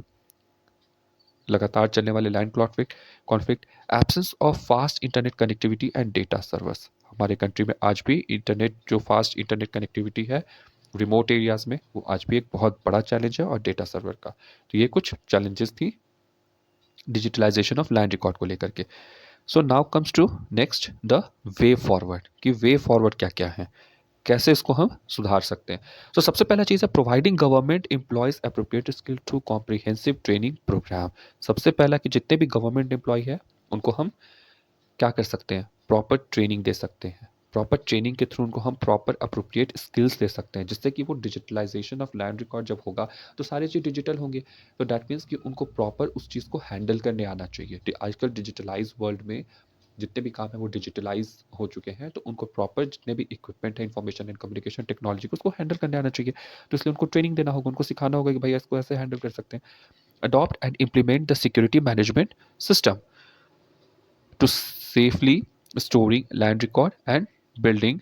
लगातार चलने वाले land conflict, absence of fast internet connectivity and data servers. हमारे कंट्री में आज भी इंटरनेट, जो फास्ट इंटरनेट कनेक्टिविटी है रिमोट एरियाज में, वो आज भी एक बहुत बड़ा चैलेंज है, और डेटा सर्वर का। तो ये कुछ चैलेंजेस थी डिजिटलाइजेशन ऑफ लैंड रिकॉर्ड को लेकर के। So now comes to next the way forward, कि वे फॉरवर्ड क्या क्या है, कैसे इसको हम सुधार सकते हैं। तो सबसे पहला चीज़ है providing government employees appropriate skill through comprehensive training programme. सबसे पहला कि जितने भी गवर्नमेंट एम्प्लॉय है उनको हम क्या कर सकते हैं? प्रॉपर ट्रेनिंग दे सकते हैं। प्रॉपर ट्रेनिंग के थ्रू उनको हम प्रॉपर अप्रोप्रिएट स्किल्स दे सकते हैं, जिससे कि वो डिजिटलाइजेशन ऑफ लैंड रिकॉर्ड जब होगा तो सारी चीज़ डिजिटल होंगे। तो दैट मीन्स कि उनको प्रॉपर उस चीज़ को हैंडल करने आना चाहिए। आजकल डिजिटलाइज वर्ल्ड में जितने भी काम है वो डिजिटलाइज हो चुके हैं, तो उनको प्रॉपर जितने भी इक्विपमेंट है इंफॉर्मेशन एंड कम्युनिकेशन टेक्नोलॉजी को उसको हैंडल करने आना चाहिए। तो इसलिए उनको ट्रेनिंग देना होगा, उनको सिखाना होगा कि भैया इसको ऐसे हैंडल कर सकते हैं। Adopt and implement the security management system to safely storing land record and building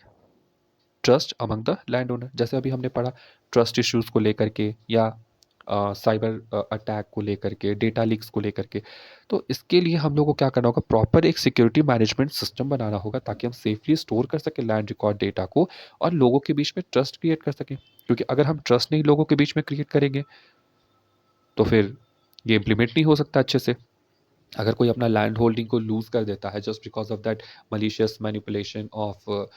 trust among the land owner. जैसे अभी हमने पढ़ा ट्रस्ट इश्यूज को लेकर के, या साइबर अटैक को लेकर के, डेटा लीक्स को लेकर के। तो इसके लिए हम लोग को क्या करना होगा? प्रॉपर एक सिक्योरिटी मैनेजमेंट सिस्टम बनाना होगा ताकि हम सेफली स्टोर कर सकें लैंड रिकॉर्ड डेटा को, और लोगों के बीच में ट्रस्ट क्रिएट कर सकें। क्योंकि अगर हम ट्रस्ट नहीं लोगों के बीच में क्रिएट करेंगे तो फिर ये इम्प्लीमेंट नहीं हो सकता अच्छे से। अगर कोई अपना लैंड होल्डिंग को लूज कर देता है just because of that malicious manipulation of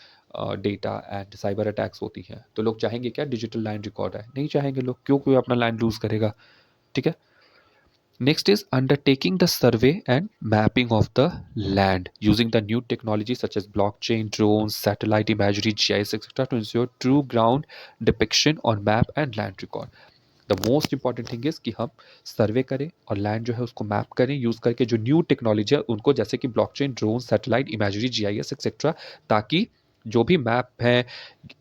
data and cyber attacks होती हैं, तो लोग चाहेंगे क्या? डिजिटल लैंड रिकॉर्ड है, नहीं चाहेंगे लोग। क्यों कोई अपना लैंड लूज करेगा? ठीक है। Next is undertaking the survey and mapping of the land using the new technology such as blockchain, drone, satellite imagery, GIS etcetera to ensure true ground depiction on map and land record. The most important thing is कि हम सर्वे करें और लैंड जो है उसको मैप करें यूज़ करके जो न्यू टेक्नोलॉजी है उनको, जैसे कि blockchain, drone, satellite imagery, GIS etcetera, ताकि जो भी मैप है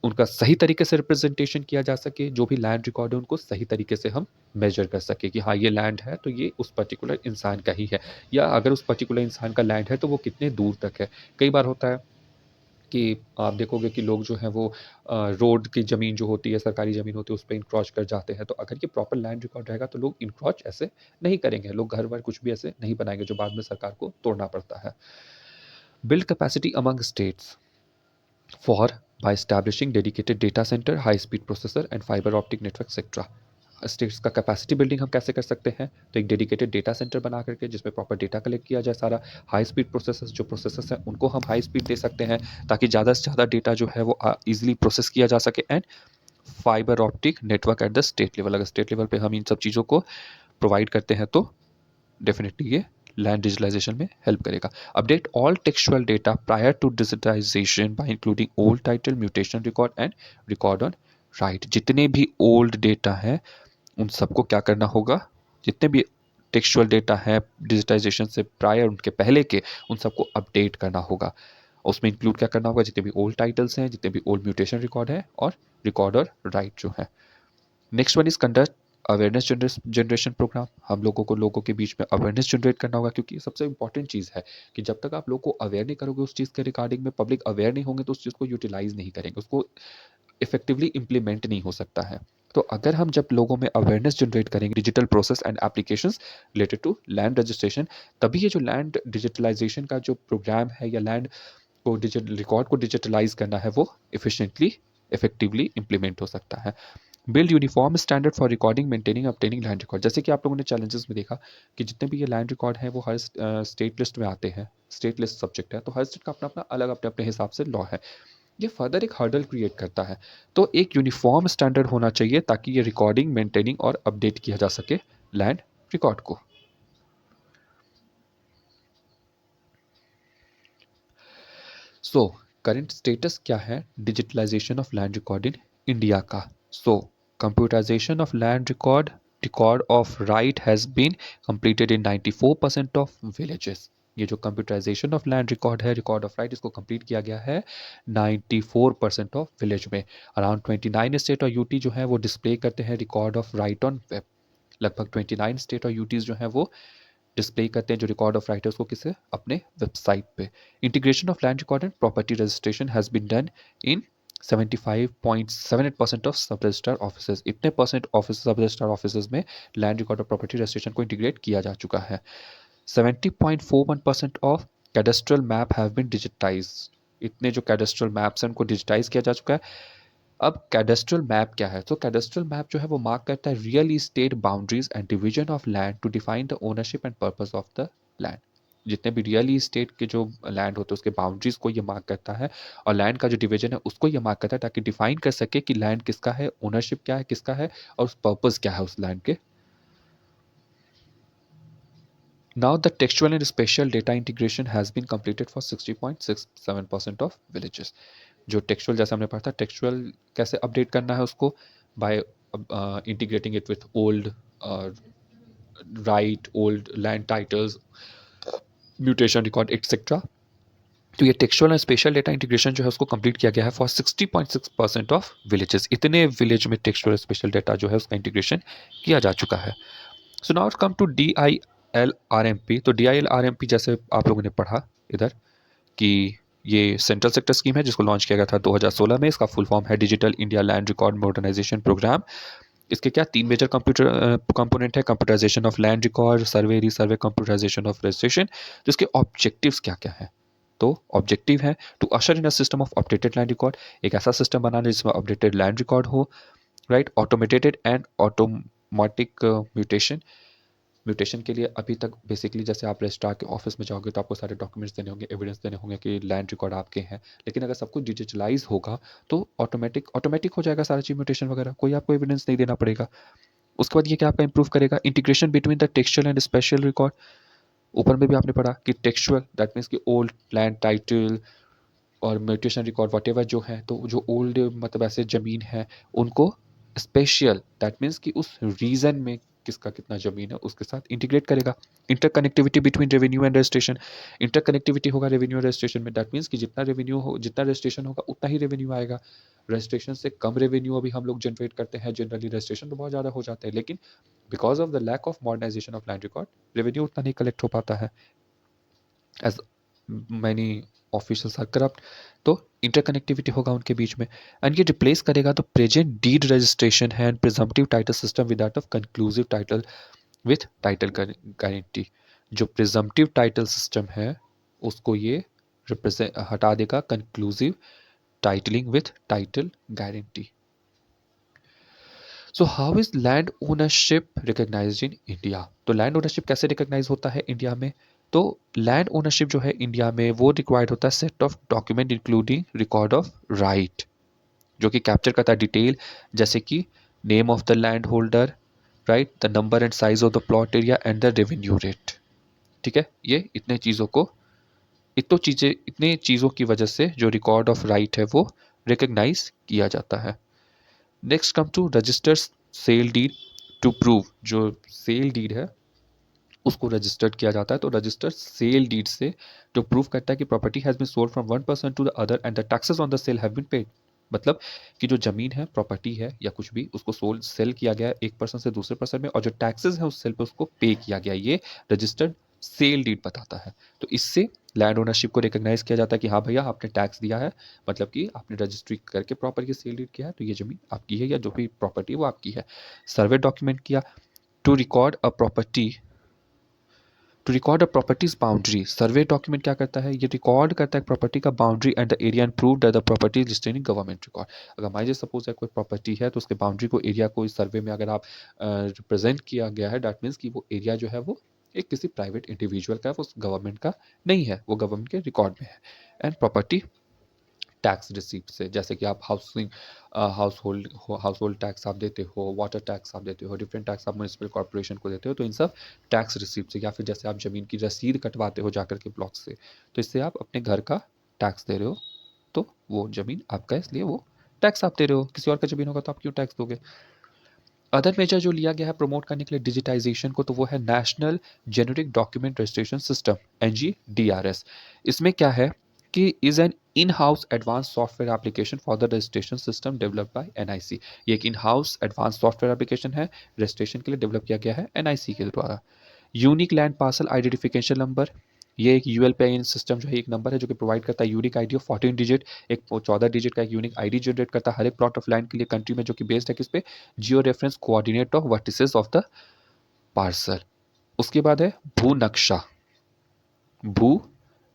उनका सही तरीके से रिप्रेजेंटेशन किया जा सके, जो भी लैंड रिकॉर्ड है उनको सही तरीके से हम मेजर कर सके कि हाँ ये लैंड है तो ये उस पर्टिकुलर इंसान का ही है, या अगर उस पर्टिकुलर इंसान का लैंड है तो वो कितने दूर तक है। कई बार होता है कि आप देखोगे कि लोग जो हैं वो रोड की ज़मीन जो होती है, सरकारी ज़मीन होती है, उस पे इंक्रोच कर जाते हैं। तो अगर ये प्रॉपर लैंड रिकॉर्ड रहेगा तो लोग इंक्रोच ऐसे नहीं करेंगे। लोग घर-वर कुछ भी ऐसे नहीं बनाएँगे जो बाद में सरकार को तोड़ना पड़ता है। Build capacity among states for by establishing dedicated data centre, high speed processor and fibre optic network etcetera. States का कैपेसिटी बिल्डिंग हम कैसे कर सकते हैं? तो एक डेडिकेटेड डेटा सेंटर बना करके जिसमें प्रॉपर डेटा कलेक्ट किया जाए सारा, हाई स्पीड प्रोसेसर्स, जो प्रोसेसर्स हैं उनको हम हाई स्पीड दे सकते हैं ताकि ज़्यादा से ज़्यादा डेटा जो है वो ईजिली प्रोसेस किया जा सके, and fibre optic network at the state level. अगर स्टेट लेवल पे हम इन सब चीज़ों को प्रोवाइड करते हैं तो डेफिनेटली ये लैंड डिजिटलाइजेशन में हेल्प करेगा। Update all textual data prior to digitization by including old title, mutation record and record on right. जितने भी ओल्ड डेटा है उन सबको क्या करना होगा, जितने भी टेक्सचुअल डेटा है डिजिटाइजेशन से प्रायर, उनके पहले के, उन सबको अपडेट करना होगा। उसमें इंक्लूड क्या करना होगा, जितने भी ओल्ड टाइटल्स हैं, जितने भी ओल्ड म्यूटेशन रिकॉर्ड है और रिकॉर्ड और राइट जो है। Next one is conduct awareness generation programme. हम लोगों के बीच में अवेयरनेस जनरेट करना होगा, क्योंकि सबसे इंपॉर्टेंट चीज़ है कि जब तक आप लोगों को अवेयर नहीं करोगे उस चीज़ के रिगार्डिंग में, पब्लिक अवेयर नहीं होंगे तो उस चीज़ को यूटिलाइज नहीं करेंगे, उसको इफेक्टिवली इम्प्लीमेंट नहीं हो सकता है। तो अगर हम जब लोगों में अवेयरनेस जनरेट करेंगे digital process and applications related to land registration, तभी ये जो लैंड डिजिटलाइजेशन का जो प्रोग्राम है या लैंड को डिजिटल रिकॉर्ड को डिजिटलाइज करना है वो इफिशिएंटली इफेक्टिवली इम्प्लीमेंट हो सकता है। Build uniform standard for recording, maintaining, updating land record. जैसे कि आप लोगों ने चैलेंजेस में देखा कि जितने भी ये लैंड रिकॉर्ड हैं वो हर स्टेट लिस्ट में आते हैं, स्टेट लिस्ट सब्जेक्ट है, तो हर स्टेट का अपना अपना अलग अपने अपने हिसाब से लॉ है। ये फर्दर एक हर्डल क्रिएट करता है। तो एक यूनिफॉर्म स्टैंडर्ड होना चाहिए ताकि ये रिकॉर्डिंग, मेंटेनिंग और अपडेट किया जा सके लैंड रिकॉर्ड को। सो करंट स्टेटस क्या है digitalization of land record in India का। So computerization of land record, record of right has been completed in 94% of villages. ये जो कंप्यूटराइजेशन ऑफ लैंड रिकॉर्ड है, रिकॉर्ड ऑफ राइट, इसको कंप्लीट किया गया है 94% ऑफ विलेज में। अराउंड 29 स्टेट और यूटी जो है वो डिस्प्ले करते हैं record of right on web. लगभग 29 स्टेट और यूटीज जो है वो डिस्प्ले करते हैं जो रिकॉर्ड ऑफ राइटर्स को किसे, अपने वेबसाइट पे। Integration of land record and property registration has been done in 75.78% of sub registrar offices. इतने percent office sub registrar offices में लैंड रिकॉर्ड और प्रॉपर्टी रजिस्ट्रेशन को इंटीग्रेट किया जा चुका है। 70.41% of cadastral map have been digitized. इतने जो कैडेस्ट्रल मैप्स हैं उनको डिजिटाइज किया जा चुका है। अब कैडेस्ट्रल मैप क्या है, तो कैडेस्ट्रल मैप जो है वो मार्क करता है real estate boundaries and division of land to define the ownership and purpose of the land. जितने भी रियल इस्टेट के जो लैंड होते हैं उसके बाउंड्रीज को ये मार्क करता है, और लैंड का जो डिवीजन है उसको ये मार्क करता है ताकि डिफाइन कर सके कि लैंड किसका है, ओनरशिप क्या है किसका है, और उस पर्पस क्या है उस लैंड के। Now the textual and spatial data integration has been completed for 60.67% of villages. जो टेक्सचुअल, जैसे हमने पढ़ा था, टेक्सचुअल कैसे अपडेट करना है उसको, by integrating it with old right, old land titles, mutation record etcetera. तो ये textual and spatial data integration जो है उसको कंप्लीट किया गया है फॉर 60.6% ऑफ विलेजेस। इतने विलेज में टेक्सचुअल स्पेशल डेटा जो है उसका इंटीग्रेशन किया जा चुका है। So now come to DILRMP। तो DILRMP जैसे आप लोगों ने पढ़ा इधर कि ये सेंट्रल सेक्टर स्कीम है जिसको लॉन्च किया गया था 2016 में। इसका फुल फॉर्म है digital India land record modernization program. इसके क्या 3 मेजर कंपोनेंट है, computerization of land record, survey resurvey, computerization of registration. तो इसके ऑब्जेक्टिव्स क्या क्या है, तो ऑब्जेक्टिव है to usher in a system of updated land record, एक ऐसा सिस्टम बनाना जिसमें अपडेटेड लैंड रिकॉर्ड हो, right. Automated and automatic mutation. Mutation के लिए अभी तक बेसिकली जैसे आप रजिस्ट्रार के ऑफिस में जाओगे तो आपको सारे डॉक्यूमेंट्स देने होंगे, एविडेंस देने होंगे कि लैंड रिकॉर्ड आपके हैं। लेकिन अगर सब कुछ डिजिटलाइज होगा तो ऑटोमेटिक हो जाएगा सारा चीज, म्यूटेशन वगैरह कोई आपको एविडेंस नहीं देना पड़ेगा। उसके बाद ये क्या आपका इंप्रूव करेगा, integration between the textual and special record. ऊपर में भी आपने पढ़ा कि टेक्सचुअल दैट मीन्स कि ओल्ड लैंड टाइटल और म्यूटेशन रिकॉर्ड वटेवर जो है, तो जो ओल्ड मतलब ऐसे ज़मीन है उनको स्पेशल दैट मीन्स कि उस रीजन में किसका कितना ज़मीन है उसके साथ इंटीग्रेट करेगा। Interconnectivity between revenue and registration. Interconnectivity होगा रेवेन्यू और रजिस्ट्रेशन में, दैट मीन्स कि जितना रेवेन्यू हो, जितना रजिस्ट्रेशन होगा उतना ही रेवेन्यू आएगा। रजिस्ट्रेशन से कम रेवेन्यू अभी हम लोग जनरेट करते हैं जनरली, रजिस्ट्रेशन तो बहुत ज़्यादा हो जाते हैं, लेकिन because of the lack of modernization of land record revenue उतना नहीं कलेक्ट हो पाता है, as many officials are corrupt. तो इंटरकनेक्टिविटी होगा उनके बीच में, एंड ये रिप्लेस करेगा तो प्रेजेंट डीड रजिस्ट्रेशन है and presumptive title system with that of conclusive title with title guarantee. जो प्रिजम्पटिव टाइटल सिस्टम है उसको ये रिप्रेजेंट हटा देगा conclusive titling with title guarantee. So how is land ownership recognized in India. तो लैंड ओनरशिप कैसे रिकॉग्नाइज होता है इंडिया में, तो लैंड ओनरशिप जो है इंडिया में वो रिक्वायर्ड होता है set of document including record of right, जो कि कैप्चर करता है डिटेल जैसे कि name of the land holder, right, the number and size of the plot area and the revenue rate. ठीक है, ये इतने चीज़ों की वजह से जो रिकॉर्ड ऑफ राइट है वो रिकग्नाइज किया जाता है। Next come to register sale deed to prove, जो सेल डीड है उसको रजिस्टर्ड किया जाता है। तो रजिस्टर सेल डीड से जो प्रूव करता है कि property has been sold from one person to the other and the taxes on the sale have been paid. मतलब कि जो जमीन है, प्रॉपर्टी है या कुछ भी, उसको सेल किया गया एक पर्सन से दूसरे पर्सन में, और जो टैक्सेस है उस सेल पे उसको पे किया गया, ये रजिस्टर्ड सेल डीड बताता है। तो इससे लैंड ओनरशिप को रिकॉग्नाइज किया जाता है कि हाँ भैया आपने टैक्स दिया है, मतलब कि आपने रजिस्ट्री करके प्रॉपर्टी की सेल डीड किया है, तो ये जमीन आपकी है या जो भी प्रॉपर्टी वो आपकी है। सर्वे डॉक्यूमेंट किया to record a property, to record a property's boundary. Survey document क्या करता है, ये रिकॉर्ड करता है प्रॉपर्टी का boundary and the area and prove that the property is listed in government record. अगर मान लीजिए सपोज है कोई प्रॉपर्टी है, तो उसके बाउंड्री को, एरिया को इस सर्वे में अगर आप रिप्रेजेंट किया गया है, दैट मीन्स कि वो एरिया जो है वो एक किसी प्राइवेट इंडिविजुअल का है, वो गवर्नमेंट का नहीं है, वो गवर्नमेंट के रिकॉर्ड में है। एंड प्रॉपर्टी टैक्स रिसीप्ट से, जैसे कि आप हाउस होल्ड टैक्स आप देते हो, वाटर टैक्स आप देते हो, डिफरेंट टैक्स आप म्यूनिसिपल कॉर्पोरेशन को देते हो, तो इन सब टैक्स रिसीप्ट से, या फिर जैसे आप ज़मीन की रसीद कटवाते हो जाकर के ब्लॉक से, तो इससे आप अपने घर का टैक्स दे रहे हो, तो वो ज़मीन आपका है, इसलिए वो टैक्स आप दे रहे हो। किसी और का ज़मीन होगा तो आप क्यों टैक्स दोगे। अदर मेजर जो लिया गया है प्रमोट करने के लिए डिजिटाइजेशन को, तो वो है national generic document registration system, NGDRS। इसमें क्या है कि is an in house advance software application for the registration system developed by NIC। ये एक in house advance software application है, रजिस्ट्रेशन के लिए डेवलप किया गया है NIC के द्वारा। Unique land parcel identification number, ये एक ULPIN सिस्टम जो है, एक नंबर है जो कि प्रोवाइड करता है यूनिक आईडी ऑफ 14 डिजिट, एक 14 डिजिट का एक यूनिक आईडी जनरेट करता है हर एक प्लॉट ऑफ लैंड के लिए कंट्री में, जो कि बेस्ड है किस पे, geo reference coordinate of vertices of the parcel. उसके बाद है भू नक्शा, भू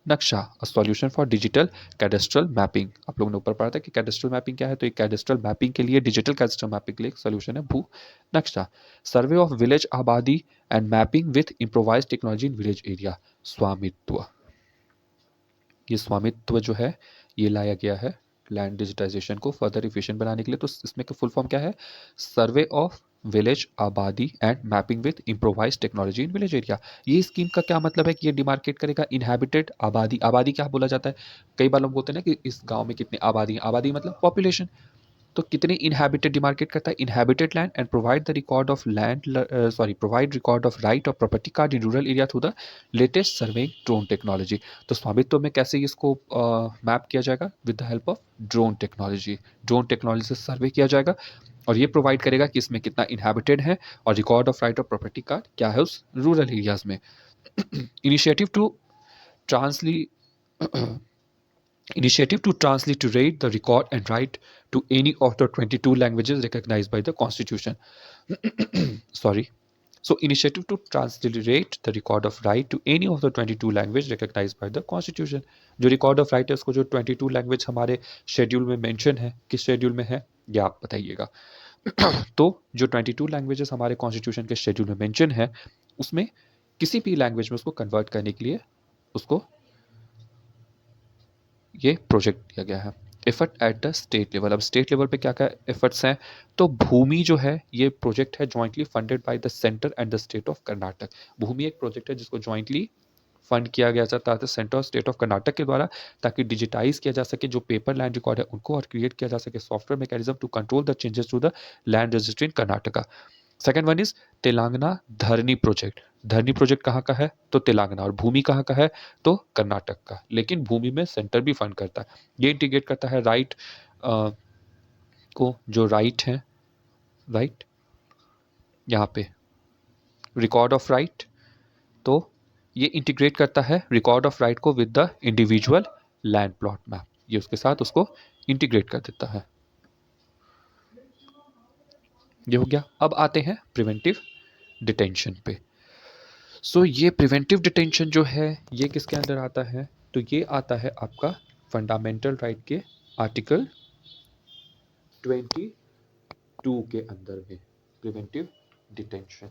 नक्शा a solution for digital cadastral mapping. आप लोगों ने ऊपर पढ़ा था कि कैडेस्ट्रल मैपिंग क्या है, तो एक कैडेस्ट्रल मैपिंग के लिए, डिजिटल कैडेस्ट्रल मैपिंग के लिए एक सॉल्यूशन है भू नक्शा। सर्वे ऑफ विलेज आबादी and mapping with improvise technology in village area, स्वामित्व। ये स्वामित्व जो है ये लाया गया है लैंड डिजिटाइजेशन को फर्दर इफिशिएंट बनाने के लिए। तो इसमें का फुल फॉर्म क्या है, सर्वे ऑफ विलेज आबादी and mapping with improvise technology in village area. ये स्कीम का क्या मतलब है कि ये डिमार्केट करेगा इनहैबिटेड आबादी। आबादी क्या बोला जाता है, कई बार लोग बोलते हैं ना कि इस गांव में कितनी आबादी है, आबादी मतलब पॉपुलेशन। तो कितने इनहैबिटेड डिमार्केट करता है, inhabited land and provide the record of land, provide record of right of property card in rural area through the latest surveying drone technology. तो स्वामित्व में कैसे इसको मैप किया जाएगा, with the help of drone technology. Drone technology से सर्वे किया जाएगा और ये प्रोवाइड करेगा कि इसमें कितना इनहैबिटेड है और record of right of property card क्या है उस रूरल एरियाज में। इनिशिएटिव टू ट्रांसली Initiative to transliterate the record and write to any of the 22 languages recognized by the Constitution. Sorry. So, initiative to transliterate the record of right to any of the 22 language recognized by the Constitution. जो record of right है उसको जो 22 language हमारे schedule में mention है, किस schedule में है ये आप बताइएगा। तो जो 22 languages हमारे Constitution के schedule में mention है, उसमें किसी भी language में उसको convert करने के लिए उसको ये प्रोजेक्ट दिया गया है। Effort at the state level, अब स्टेट लेवल पे क्या क्या एफर्ट्स हैं, तो भूमि जो है ये प्रोजेक्ट है jointly funded by the centre and the state of Karnataka. Bhoomi एक प्रोजेक्ट है जिसको जॉइंटली फंड किया गया जाता है सेंटर और स्टेट ऑफ कर्नाटक के द्वारा, ताकि डिजिटाइज किया जा सके जो पेपर लैंड रिकॉर्ड है उनको, और क्रिएट किया जा सके software mechanism to control the changes to the land registry in Karnataka. Second one is Telangana Dharani project. Dharani project कहाँ का है, तो तेलंगाना, और भूमि कहाँ का है, तो कर्नाटक का, लेकिन भूमि में सेंटर भी फंड करता है। ये इंटीग्रेट करता है राइट को, जो राइट है, राइट यहाँ पे रिकॉर्ड ऑफ राइट, तो ये इंटीग्रेट करता है रिकॉर्ड ऑफ राइट को with the individual land plot map, ये उसके साथ उसको इंटीग्रेट कर देता है। ये हो गया। अब आते हैं प्रिवेंटिव डिटेंशन पे। सो ये प्रिवेंटिव डिटेंशन जो है ये किसके अंदर आता है, तो ये आता है आपका फंडामेंटल राइट के आर्टिकल 22 के अंदर में। प्रिवेंटिव डिटेंशन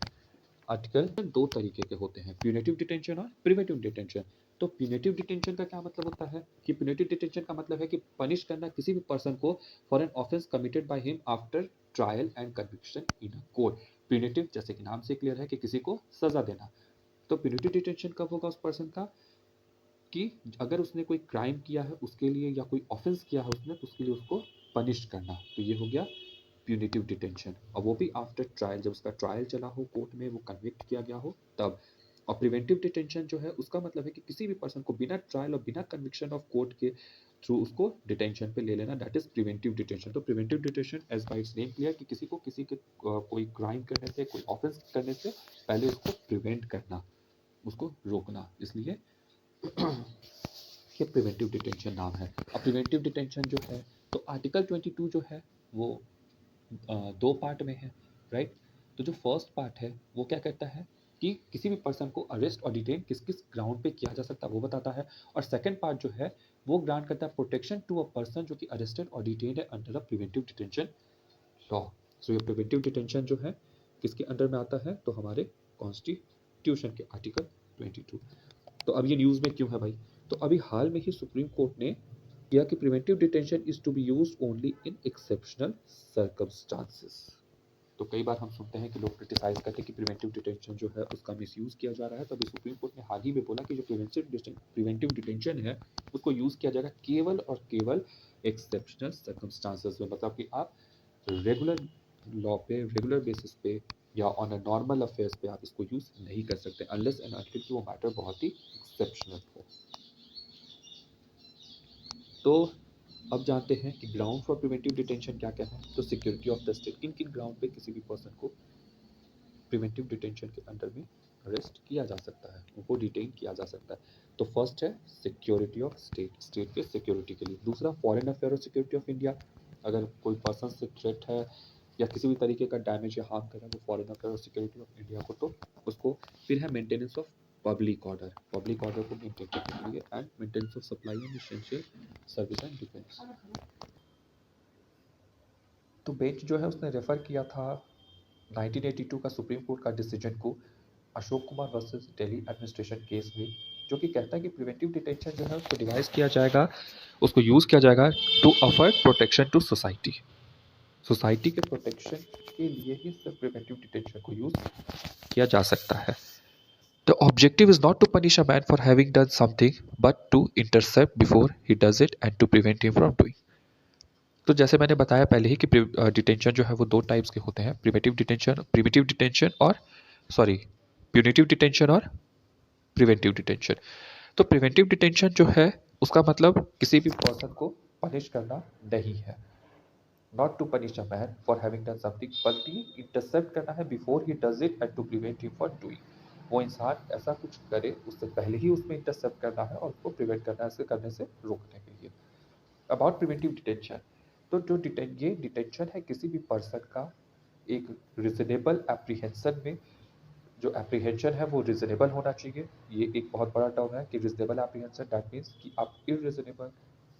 आर्टिकल दो तरीके के होते हैं, प्यूनेटिव डिटेंशन और प्रिवेंटिव डिटेंशन। तो प्यूनेटिव डिटेंशन का क्या मतलब होता है कि प्यूनेटिव डिटेंशन का मतलब है कि पनिश करना किसी भी पर्सन को for an offence committed by him after trial and conviction in a court. Punitive जैसे कि नाम से क्लियर है कि किसी को सजा देना, तो प्यूनिटिव डिटेंशन कब होगा उस पर्सन का कि अगर उसने कोई क्राइम किया है उसके लिए या कोई ऑफेंस किया है उसने तो उसके लिए उसको पनिश करना, तो ये हो गया प्यूनिटिव डिटेंशन, और वो भी आफ्टर ट्रायल, जब उसका ट्रायल चला हो कोर्ट में, वो कन्विक्ट किया गया हो तब। और प्रिवेंटिव डिटेंशन जो है उसका मतलब है कि किसी भी पर्सन को बिना ट्रायल और बिना कन्विक्शन ऑफ कोर्ट के थ्रू उसको डिटेंशन पे ले लेना, दैट इज प्रिवेंटिव डिटेंशन। तो preventive detention as by its name clear कि किसी को किसी के कोई क्राइम करने से, कोई ऑफेंस करने से पहले उसको प्रिवेंट करना, उसको रोकना, इसलिए ये प्रिवेंटिव डिटेंशन नाम है। अब प्रिवेंटिव डिटेंशन जो है तो आर्टिकल 22 जो है वो दो पार्ट में है, राइट। तो जो फर्स्ट पार्ट है वो क्या कहता है कि किसी भी पर्सन को अरेस्ट और डिटेन किस किस ग्राउंड पे किया जा सकता है वो बताता है, और सेकंड पार्ट जो है वो ग्रांट करता है प्रोटेक्शन टू अ पर्सन जो कि अरेस्टेड और डिटेन्ड है under a preventive detention law. So ये प्रिवेंटिव डिटेंशन जो है किसके अंडर में आता है, तो हमारे कॉन्स्टिट्यूशन के आर्टिकल 22। तो अब ये न्यूज़ में क्यों है भाई, तो अभी हाल में ही सुप्रीम कोर्ट ने किया कि preventive detention is to be used only in exceptional circumstances. तो कई बार हम सुनते हैं कि लोग क्रिटिसाइज करते हैं कि प्रिवेंटिव डिटेंशन जो है उसका मिसयूज किया जा रहा है, तो अभी सुप्रीम कोर्ट ने हाल ही में बोला कि जो प्रिवेंटिव डिटेंशन है उसको यूज किया जाएगा केवल और केवल एक्सेप्शनल सर्कमस्टांसेस में, मतलब कि आप रेगुलर लॉ पे, रेगुलर बेसिस पे या ऑन अ नॉर्मल अफेयर्स पे आप इसको यूज नहीं कर सकते अनलेस एंड अनटिल कि वो मैटर बहुत ही एक्सेप्शनल हो। तो अब जानते हैं कि ग्राउंड फॉर प्रिवेंटिव डिटेंशन क्या क्या है। तो सिक्योरिटी ऑफ द स्टेट, किन किन ग्राउंड पे किसी भी पर्सन को प्रिवेंटिव डिटेंशन के अंडर में अरेस्ट किया जा सकता है, उनको डिटेन किया जा सकता है। तो फर्स्ट है सिक्योरिटी ऑफ स्टेट, स्टेट के सिक्योरिटी के लिए। दूसरा फॉरेन अफेयर और सिक्योरिटी ऑफ इंडिया, अगर कोई पर्सन से थ्रेट है या किसी भी तरीके का डैमेज या हार्म कर रहा है वो फॉरेन अफेयर और सिक्योरिटी ऑफ इंडिया को, तो उसको। फिर है maintenance of public order, public order को मेंटेन करने के लिए, and maintenance of supply and essential service and defence. तो बेंच जो है उसने रेफर किया था 1982 का सुप्रीम कोर्ट का डिसीजन को Ashok Kumar versus Delhi administration case में, जो कि कहता है कि प्रिवेंटिव डिटेंशन जो है उसको डिवाइस किया जाएगा, उसको यूज़ किया जाएगा to afford protection to society, society के प्रोटेक्शन के लिए ही सिर्फ प्रिवेंटिव डिटेंशन को यूज़ किया जा सकता है। The objective is not to punish a man for having done something but to intercept before he does it and to prevent him from doing. तो जैसे मैंने बताया पहले ही कि डिटेंशन जो है वो दो टाइप्स के होते हैं, प्रिवेंटिव डिटेंशन और सॉरी प्यूनिटिव डिटेंशन और प्रिवेंटिव डिटेंशन। तो प्रिवेंटिव डिटेंशन जो है उसका मतलब किसी भी पर्सन को पनिश करना नहीं है, not to punish a man for having done something बल्कि इंटरसेप्ट करना है before he does it and to prevent him for doing. वो इंसान ऐसा कुछ करे उससे पहले ही उसमें इंटरसेप्ट करना है और उसको प्रिवेंट करना है, ऐसे करने से रोकने के लिए। अबाउट प्रिवेंटिव डिटेंशन, तो जो ये डिटेंशन है किसी भी पर्सन का एक रिजनेबल एप्रीहेंशन में, जो एप्रीहेंशन है वो रिजनेबल होना चाहिए। ये एक बहुत बड़ा टर्म है कि रिजनेबल एप्रीहेंशन, दैट मीन्स कि आप इररिजनेबल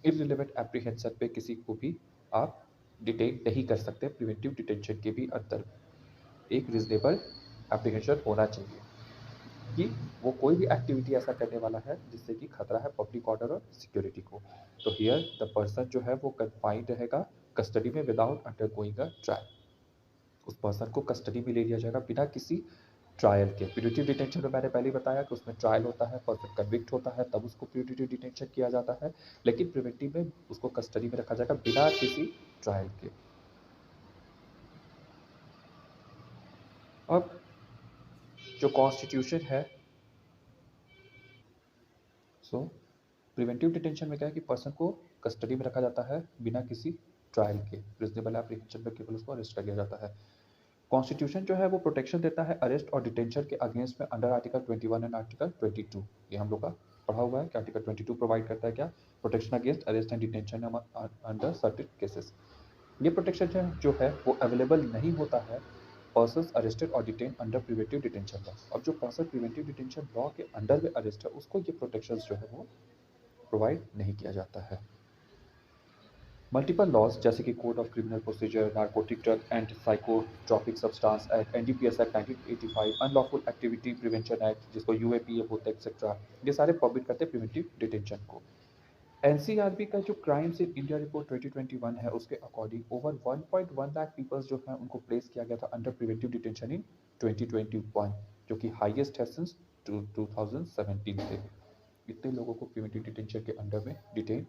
इररिलेवेंट एप्रीहेंशन पे किसी को भी आप डिटेन नहीं कर सकते। प्रिवेंटिव डिटेंशन के भी अंदर एक रिजनेबल एप्रीहेंशन होना चाहिए कि वो कोई भी एक्टिविटी ऐसा करने वाला है जिससे कि खतरा है पब्लिक ऑर्डर और सिक्योरिटी को। तो हियर द पर्सन जो है वो कन्फाइंड रहेगा कस्टडी में विदाउट अंडरगोइंग अ ट्रायल, उस पर्सन को कस्टडी में ले लिया जाएगा बिना किसी ट्रायल के। प्यूनिटिव डिटेंशन में मैंने पहले ही बताया कि उसमें ट्रायल होता है, पर्सन कन्विक्ट होता है, तब उसको प्यूनिटिव डिटेंशन किया जाता है, लेकिन प्रिवेंटिव में उसको कस्टडी में रखा जाएगा बिना किसी ट्रायल के। अब जो कॉन्स्टिट्यूशन है, सो प्रिवेंटिव डिटेंशन में क्या है कि पर्सन को कस्टडी में रखा जाता है बिना किसी ट्रायल के, रिजनेबल एप्रीहेंशन पे केवल उसको अरेस्ट कर लिया जाता है। कॉन्स्टिट्यूशन जो है वो प्रोटेक्शन देता है अरेस्ट और डिटेंशन के अगेंस्ट में अंडर आर्टिकल 21 एंड आर्टिकल 22। ये हम लोग का पढ़ा हुआ है कि आर्टिकल 22 प्रोवाइड करता है क्या, protection against arrest and detention under certain cases. ये प्रोटेक्शन जो है वो अवेलेबल नहीं होता है पर्सन अरेस्टेड और detain under preventive detention law. अब जो पर्सन प्रिवेंटिव डिटेंशन लॉ के अंडर में अरेस्ट है उसको ये प्रोटेक्शन जो है वो प्रोवाइड नहीं किया जाता है। मल्टीपल लॉज जैसे कि code of criminal procedure, narcotic drug and psychotropic substance act, NDPS act 1985, unlawful activity prevention act जिसको यूएपीए बोलते हैं एक्सेट्रा, ये सारे पब्लिक करते हैं प्रिवेंटिव डिटेंशन को। एनसीआरबी का जो क्राइम्स इन इंडिया रिपोर्ट 2021 है उसके अकॉर्डिंग ओवर 1.1 लाख पीपल्स जो हैं उनको प्लेस किया गया था अंडर प्रिवेंटिव डिटेंशन इन 2021, जो कि हाईएस्ट है सिंस 2017 से इतने लोगों को प्रिवेंटिव डिटेंशन के अंडर में डिटेन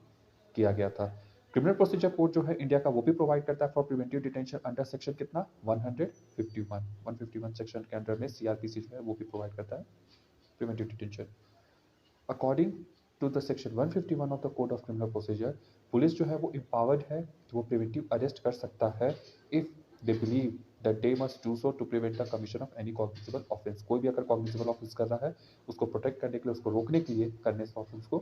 किया गया था। क्रिमिनल प्रोसीजर कोड जो है इंडिया का वो भी प्रोवाइड करता है for preventive detention under section कितना 151 सेक्शन के अंडर में सीआरपीसी जो है वो भी प्रोवाइड करता है preventive detention. According to the section 151 of the code of criminal procedure, police जो है वो एम्पावर्ड है कि वो प्रिवेंटिव अरेस्ट कर सकता है if they believe that they must do so to prevent the commission of any cognizable offence. कोई भी अगर कॉग्निजेबल ऑफेंस कर रहा है उसको प्रोटेक्ट करने के लिए, उसको रोकने के लिए, करने से ऑफेंस को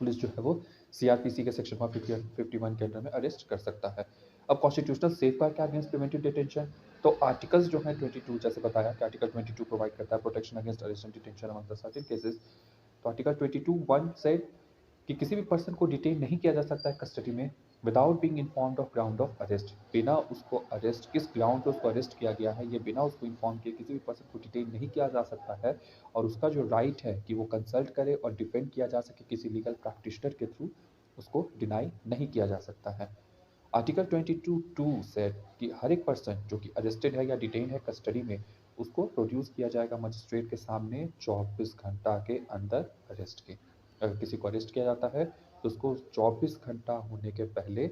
पुलिस जो है वो सीआरपीसी के सेक्शन 151 के अंडर में अरेस्ट कर सकता है। अब कॉन्स्टिट्यूशनल सेफगार्ड क्या अगेंस्ट प्रिवेंटिव डिटेंशन, तो आर्टिकल्स जो है 22 जैसे बताया कि आर्टिकल 22 प्रोवाइड करता है protection against arrest and detention among the certain cases. तो आर्टिकल 22(1) से कि किसी भी पर्सन को डिटेन नहीं किया जा सकता है कस्टडी में without being informed of ground of arrest. बिना उसको अरेस्ट, किस ग्राउंड पे उसको अरेस्ट किया गया है ये बिना उसको इन्फॉर्म किए किसी भी पर्सन को डिटेन नहीं किया जा सकता है। और उसका जो राइट है कि वो कंसल्ट करे और डिफेंड किया जा सके किसी लीगल प्रैक्टिशनर के थ्रू, उसको डिनाई नहीं किया जा सकता है। आर्टिकल 22(2) से कि हर एक पर्सन जो कि अरेस्टेड है या डिटेन है कस्टडी में, उसको प्रोड्यूस किया जाएगा मजिस्ट्रेट के सामने 24 घंटा के अंदर अरेस्ट के। अगर किसी को अरेस्ट किया जाता है तो उसको 24 घंटा होने के पहले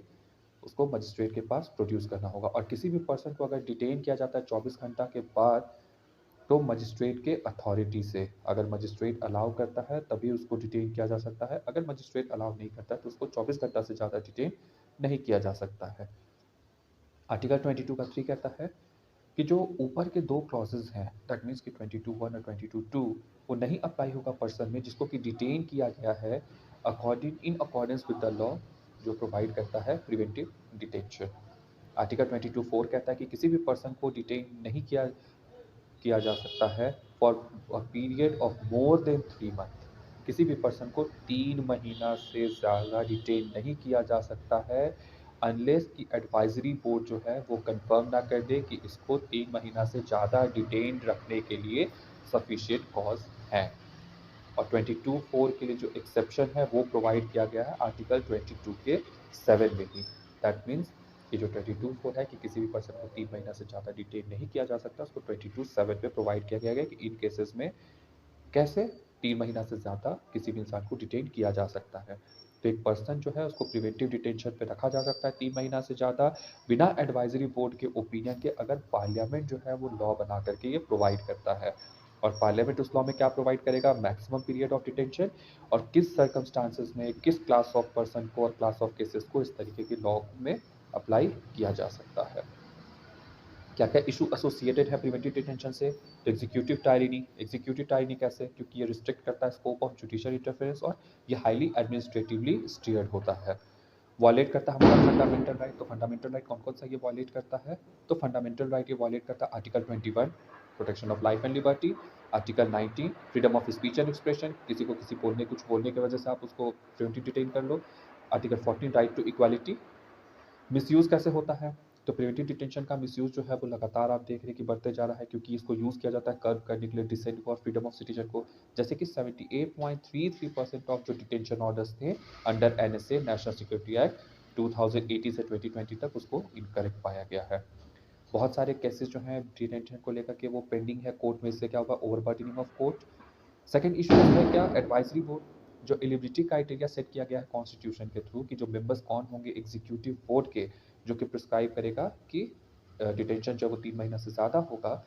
उसको मजिस्ट्रेट के पास प्रोड्यूस करना होगा। और किसी भी पर्सन को अगर डिटेन किया जाता है 24 घंटा के बाद, तो मजिस्ट्रेट के अथॉरिटी से, अगर मजिस्ट्रेट अलाउ करता है तभी उसको डिटेन किया जा सकता है, अगर मजिस्ट्रेट अलाउ नहीं करता है तो उसको 24 घंटा से ज़्यादा डिटेन नहीं किया जा सकता है। आर्टिकल 22 का 3 कहता है कि जो ऊपर के दो क्लॉजेज हैं, दैट मीन्स कि 22(1) और 22(2) वो नहीं अप्लाई होगा पर्सन में जिसको कि डिटेन किया गया है in accordance with the law जो प्रोवाइड करता है प्रिवेंटिव डिटेंशन। आर्टिकल 22(4) कहता है कि किसी भी पर्सन को डिटेन नहीं किया जा सकता है for a period of more than 3 month. किसी भी पर्सन को 3 महीना से ज़्यादा डिटेन नहीं किया जा सकता है अनलेस की एडवाइजरी बोर्ड जो है वो कंफर्म ना कर दे कि इसको 3 महीना से ज़्यादा डिटेन रखने के लिए सफिशिएंट कॉज है। और 22(4) के लिए जो एक्सेप्शन है वो प्रोवाइड किया गया है आर्टिकल 22 के 7 में ही। दैट मीन्स कि जो 22(4) है कि किसी भी पर्सन को 3 महीना से ज़्यादा डिटेन नहीं किया जा सकता, उसको 22(7) में प्रोवाइड किया गया है कि इन केसेस में कैसे 3 महीना से ज़्यादा किसी भी इंसान को डिटेन किया जा सकता है। तो एक पर्सन जो है उसको प्रिवेंटिव डिटेंशन पे रखा जा सकता है 3 महीना से ज़्यादा बिना एडवाइजरी बोर्ड के ओपिनियन के, अगर पार्लियामेंट जो है वो लॉ बना करके ये प्रोवाइड करता है। और पार्लियामेंट उस लॉ में क्या प्रोवाइड करेगा, मैक्सिमम पीरियड ऑफ डिटेंशन, और किस सर्कमस्टांसेस में किस क्लास ऑफ पर्सन को और क्लास ऑफ केसेस को इस तरीके की लॉ में अप्लाई किया जा सकता है। क्या क्या इशू एसोसिएटेड है प्रिवेंटिव डिटेंशन से, तो एग्जीक्यूटिव टायरनी कैसे, क्योंकि ये रिस्ट्रिक्ट करता है स्कोप ऑफ जुडिशियल इंटरफेरेंस और ये हाईली एडमिनिस्ट्रेटिवली स्टीयर्ड होता है। वॉलेट करता है हमारा फंडामेंटल राइट। तो फंडामेंटल राइट कौन कौन सा ये वॉलेट करता है, तो फंडामेंटल राइट ये वॉलेट करता है article 21 protection of life and liberty, article 19 freedom of speech and expression, किसी को कुछ बोलने की वजह से आप उसको प्रिवेंटिव डिटेन कर लो, article 14 right to equality. Misuse कैसे होता है, तो प्रिवेंटिव डिटेंशन का मिसयूज़ जो है वो लगातार आप देख रहे हैं कि बढ़ते जा रहा है, क्योंकि इसको यूज़ किया जाता है कर्व करने के लिए डिसेंट को और फ्रीडम ऑफ सिटीजन को। जैसे कि 78.33% ऑफ जो डिटेंशन ऑर्डर्स थे under NSA national security act 2018 से 2020 तक उसको इनकरेक्ट पाया गया है। बहुत सारे केसेस जो हैं डिटेंशन को लेकर के वो पेंडिंग है कोर्ट में, इससे क्या होगा, ओवरबर्डनिंग ऑफ कोर्ट। सेकंड इशू है क्या, एडवाइजरी बोर्ड। जो एलिजिबिलिटी क्राइटेरिया सेट किया गया है कॉन्स्टिट्यूशन के थ्रू कि जो मेंबर्स कौन होंगे एग्जीक्यूटिव बोर्ड के, जो कि प्रिस्क्राइब करेगा कि डिटेंशन जब वो 3 महीना से ज़्यादा होगा,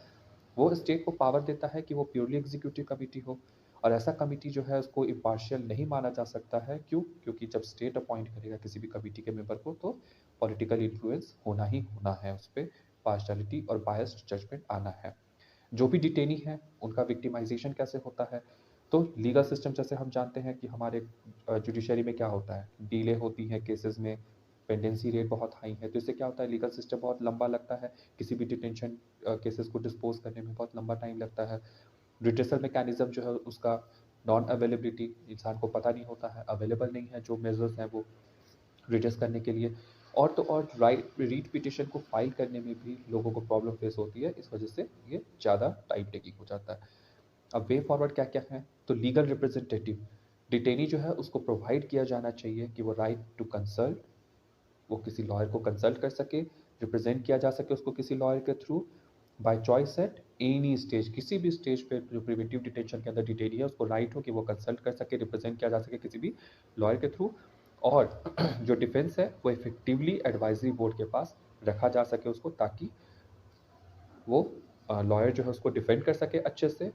वो स्टेट को पावर देता है कि वो प्योरली एग्जीक्यूटिव कमिटी हो। और ऐसा कमिटी जो है उसको इम्पार्शियल नहीं माना जा सकता है। क्यों, क्योंकि जब स्टेट अपॉइंट करेगा किसी भी कमिटी के मेंबर को तो पॉलिटिकल इन्फ्लुएंस होना ही होना है, उस पर पार्शलिटी और बायस्ड जजमेंट आना है। जो भी डिटेनी है उनका विक्टिमाइजेशन कैसे होता है, तो लीगल सिस्टम जैसे हम जानते हैं कि हमारे जुडिशरी में क्या होता है, डिले होती है केसेस में, पेंडेंसी रेट बहुत हाई है, तो इससे क्या होता है लीगल सिस्टम बहुत लंबा लगता है, किसी भी डिटेंशन केसेस को डिस्पोज करने में बहुत लंबा टाइम लगता है। रिड्रेसल मैकेनिज्म जो है उसका नॉन अवेलेबिलिटी, इंसान को पता नहीं होता है, अवेलेबल नहीं है जो मेजर्स हैं वो रिड्रेस करने के लिए। और तो और रीट पिटिशन को फाइल करने में भी लोगों को प्रॉब्लम फेस होती है, इस वजह से ये ज़्यादा टाइम टेकिंग हो जाता है। अब वे फॉरवर्ड क्या क्या है, तो लीगल रिप्रेजेंटेटिव डिटेनी जो है उसको प्रोवाइड किया जाना चाहिए कि वो राइट टू कंसल्ट, वो किसी लॉयर को कंसल्ट कर सके, रिप्रेजेंट किया जा सके उसको किसी लॉयर के through, by choice at any stage, किसी भी स्टेज पे जो प्रिवेंटिव डिटेंशन के अंदर डिटेनी है उसको राइट हो कि वो कंसल्ट कर सके, रिप्रेजेंट किया जा सके किसी भी लॉयर के थ्रू, और जो डिफेंस है वो इफेक्टिवली एडवाइजरी बोर्ड के पास रखा जा सके उसको, ताकि वो लॉयर जो है उसको डिफेंड कर सके अच्छे से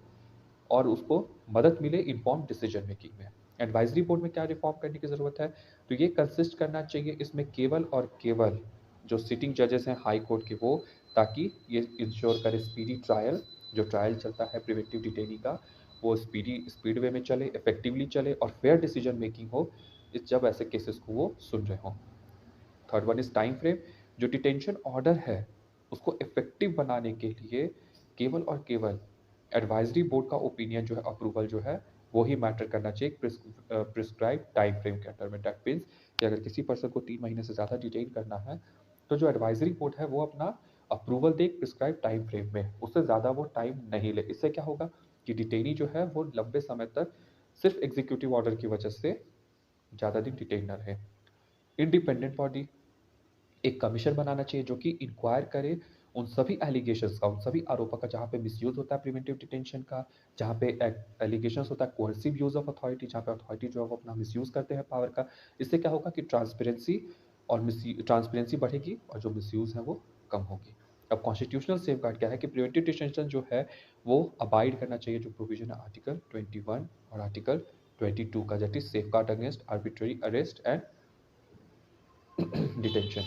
और उसको मदद मिले इन्फॉर्म डिसीजन मेकिंग में। एडवाइजरी बोर्ड में क्या रिफॉर्म करने की ज़रूरत है, तो ये कंसिस्ट करना चाहिए इसमें केवल और केवल जो सिटिंग जजेस हैं हाई कोर्ट के वो, ताकि ये इंश्योर करे स्पीडी ट्रायल, जो ट्रायल चलता है प्रिवेंटिव डिटेनी का वो स्पीड वे में चले, इफेक्टिवली चले और फेयर डिसीजन मेकिंग हो इस जब ऐसे केसेस को वो सुन रहे हों। Third one is time frame, जो डिटेंशन ऑर्डर है उसको इफेक्टिव बनाने के लिए केवल और केवल एडवाइजरी बोर्ड का ओपिनियन जो है, अप्रूवल जो है वो ही मैटर करना चाहिए प्रिस्क्राइब टाइम फ्रेम के अंडर में। दैट मीन्स कि अगर किसी पर्सन को 3 महीने से ज़्यादा डिटेन करना है तो जो एडवाइजरी बोर्ड है वो अपना अप्रूवल दे प्रिस्क्राइब टाइम फ्रेम में, उससे ज़्यादा वो टाइम नहीं ले। इससे क्या होगा कि डिटेनी जो है वो लंबे समय तक सिर्फ एग्जीक्यूटिव ऑर्डर की वजह से ज़्यादा दिन डिटेन न रहे। इंडिपेंडेंट बॉडी, एक कमीशन बनाना चाहिए जो कि इंक्वायर करे उन सभी एलिगेशंस का, उन सभी आरोपों का जहाँ पे मिसयूज होता है प्रिवेंटिव डिटेंशन का, जहाँ पे एलिगेशंस होता है कोर्सिव यूज ऑफ अथॉरिटी, जहाँ पे अथॉरिटी जो है वो अपना मिसयूज करते हैं पावर का। इससे क्या होगा कि ट्रांसपेरेंसी और ट्रांसपेरेंसी बढ़ेगी और जो मिसयूज है वो कम होगी। अब कॉन्स्टिट्यूशनल सेफगार्ड क्या है कि प्रिवेंटिव डिटेंशन जो है वो अबाइड करना चाहिए जो प्रोविजन है आर्टिकल 21 और आर्टिकल 22 का, that is safeguard against arbitrary arrest and detention.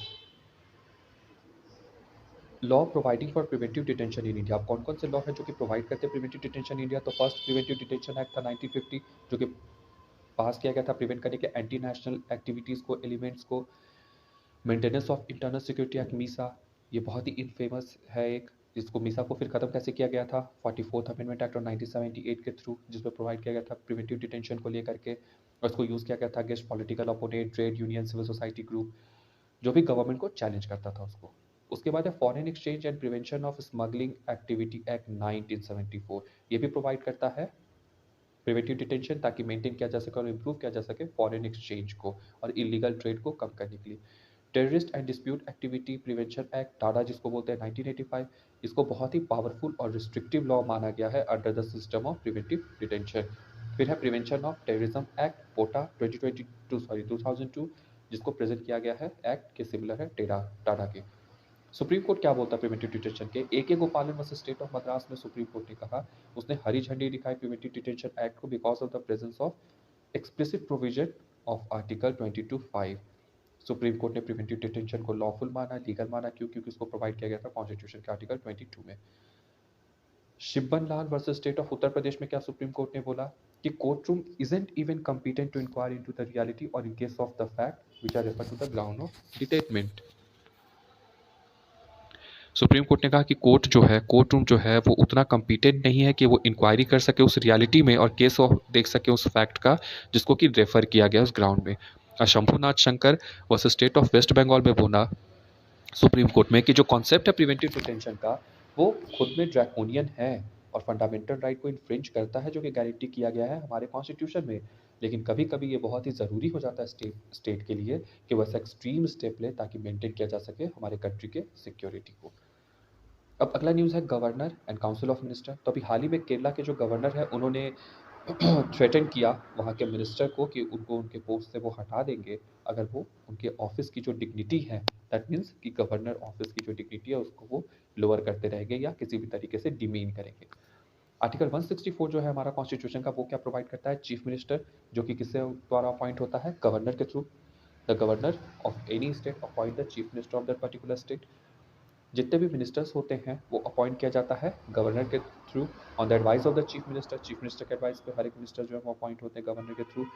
Law providing for preventive detention in India, अब कौन कौन से लॉ है जो कि प्रोवाइड करते हैं प्रिवेंटिव डिटेंशन इंडिया, तो फर्स्ट प्रिवेंटिव डिटेंशन एक्ट था 1950 जो कि पास किया गया था प्रिवेंट करने के एंटी नेशनल एक्टिविटीज़ को, एलिमेंट्स को। Maintenance of internal security act Misa, ये बहुत ही इनफेमस है एक, जिसको मीसा को फिर खत्म कैसे किया गया था 44th अमेंडमेंट एक्ट और 1978 के थ्रू, जिसमें प्रोवाइड किया गया था प्रिवेंटिव डिटेंशन को लेकर के, और उसको यूज़ किया गया था against political opponent, trade union, civil society group, जो भी गवर्नमेंट को चैलेंज करता था उसको। उसके बाद है foreign exchange and prevention of smuggling activity act 1974, ये भी प्रोवाइड करता है प्रिवेंटिव डिटेंशन ताकि मेंटेन किया जा सके और इम्प्रूव किया जा सके फॉरेन एक्सचेंज को और इलीगल ट्रेड को कम करने के लिए। Terrorist and dispute activity prevention act Tada जिसको बोलते हैं 1985, इसको बहुत ही पावरफुल और रिस्ट्रिक्टिव लॉ माना गया है under the system of preventive detention. फिर है प्रिवेंशन ऑफ टेररिज्म एक्ट पोटा 2002 जिसको प्रेजेंट किया गया है एक्ट के सिमिलर है टाडा के। सुप्रीम कोर्ट क्या बोलता है प्रिवेंटिव डिटेंशन के, ए गोपालन वर्सेस स्टेट ऑफ मद्रास में सुप्रीम कोर्ट ने कहा, उसने हरी झंडी दिखाई प्रिवेंटिव डिटेंशन एक्ट को because of the presence of explicit provision of article 22(5). Supreme court ने प्रिवेंटिव डिटेंशन को लॉफुल माना, लीगल माना, क्यों? क्योंकि उसको प्रोवाइड किया गया था कॉन्स्टिट्यूशन के आर्टिकल 22 में। Shibban Lal versus state of Uttar Pradesh में क्या सुप्रीम कोर्ट ने बोला कि court room isn't even competent to inquire into the reality और in case of the fact which are refer to the ground of detainment. Supreme court ने कहा कि कोर्ट रूम जो है वो उतना कम्पिटेंट नहीं है कि वो इंक्वायरी कर सके उस रियलिटी में और केस ऑफ देख सके उस फैक्ट का जिसको कि रेफर किया गया उस ग्राउंड में। Shambhunath Shankar versus state of West Bengal में बोला सुप्रीम कोर्ट में कि जो कॉन्सेप्ट है प्रिवेंटिव डिटेंशन का वो खुद में ड्रैकोनियन है और फंडामेंटल राइट को इन्फ्रिंज करता है जो कि गारंटी किया गया है हमारे कॉन्स्टिट्यूशन में। लेकिन कभी कभी ये बहुत ही ज़रूरी हो जाता है स्टेट के लिए कि वैसा एक्सट्रीम स्टेप ले ताकि मेंटेन किया जा सके हमारे कंट्री के सिक्योरिटी को। अब अगला न्यूज़ है governor and council of minister. तो अभी हाल ही में केरला के जो गवर्नर है उन्होंने थ्रेटन किया वहाँ के मिनिस्टर को कि उनको उनके पोस्ट से वो हटा देंगे अगर वो उनके ऑफिस की जो डिग्निटी है, दैट मीन्स कि गवर्नर ऑफिस की जो डिग्निटी है उसको वो लोअर करते रहेंगे या किसी भी तरीके से डिमीन करेंगे। आर्टिकल 164 जो है हमारा कॉन्स्टिट्यूशन का वो क्या प्रोवाइड करता है, चीफ मिनिस्टर जो कि किससे द्वारा अपॉइंट होता है, गवर्नर के through. The governor of any state appoint the chief minister of that particular state. जितने भी मिनिस्टर्स होते हैं वो अपॉइंट किया जाता है गवर्नर के through on the advice of the chief minister. Chief minister के एडवाइस पे हर एक मिनिस्टर जो है वो अपॉइंट होते हैं गवर्नर के थ्रू।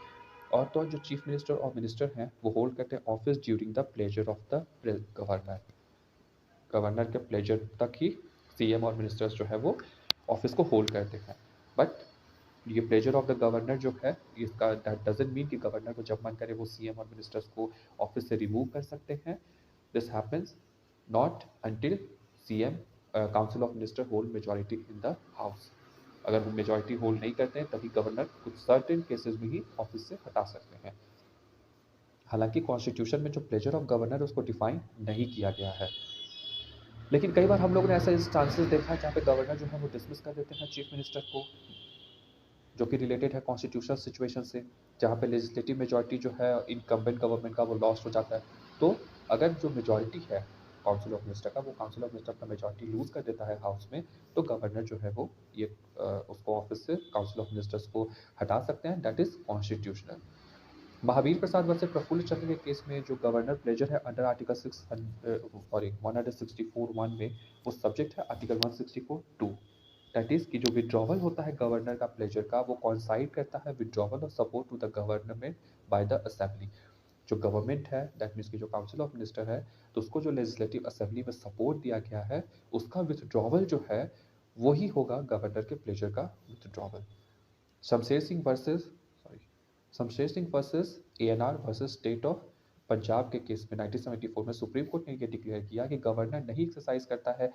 और तो और जो चीफ मिनिस्टर और मिनिस्टर हैं वो होल्ड करते हैं office during the pleasure of the governor. Governor के प्लेजर तक ही सीएम और मिनिस्टर्स जो है वो ऑफिस को होल्ड करते हैं। बट ये प्लेजर ऑफ द गवर्नर जो है इसका दैट डजंट मीन कि गवर्नर को जब मन करे वो सीएम और मिनिस्टर्स को ऑफिस से रिमूव कर सकते हैं। This happens not until CM council of minister hold majority in the house. अगर वो मेजॉरिटी होल्ड नहीं करते हैं तभी गवर्नर कुछ सर्टेन केसेस में ही ऑफिस से हटा सकते हैं। हालांकि कॉन्स्टिट्यूशन में जो प्लेजर ऑफ गवर्नर उसको डिफाइन नहीं किया गया है। लेकिन कई बार हम लोगों ने ऐसा इंस्टांसेस देखा है जहाँ पे गवर्नर जो है वो डिसमिस कर देते हैं चीफ मिनिस्टर को, जो कि रिलेटेड है कॉन्स्टिट्यूशनल सिचुएशन से, जहाँ पे लेजिस्लेटिव मेजॉरिटी जो है इनकम्बेंट गवर्नमेंट का वो लॉस्ट हो जाता है। तो अगर जो मेजॉरिटी है काउंसिल ऑफ मिनिस्टर का, वो काउंसिल ऑफ मिनिस्टर का मेजॉरिटी लूज कर देता है हाउस में, तो गवर्नर जो है वो ये उसको ऑफिस से काउंसिल ऑफ मिनिस्टर्स को हटा सकते हैं, that is constitutional. Mahavir Prasad versus Prafulla Chandra के केस में जो गवर्नर प्लेजर है अंडर आर्टिकल 164(1) में, वो सब्जेक्ट है आर्टिकल 164(2). दैट इज कि जो विड्रॉवल होता है गवर्नर का प्लेजर का, वो कॉन्साइड करता है withdrawal of support to the government by the assembly. जो गवर्नमेंट है, दैट मीन्स की जो काउंसिल ऑफ मिनिस्टर है, तो उसको जो लेजिस्लेटिव असेंबली में सपोर्ट दिया गया है, उसका विथड्रॉवल जो है वही होगा गवर्नर के प्लेजर का withdrawal. Shamsher Singh versus sorry Shamsher Singh versus ANR versus state of Punjab के केस में 1974 में सुप्रीम कोर्ट ने यह डिक्लेयर किया कि गवर्नर नहीं एक्सरसाइज करता है,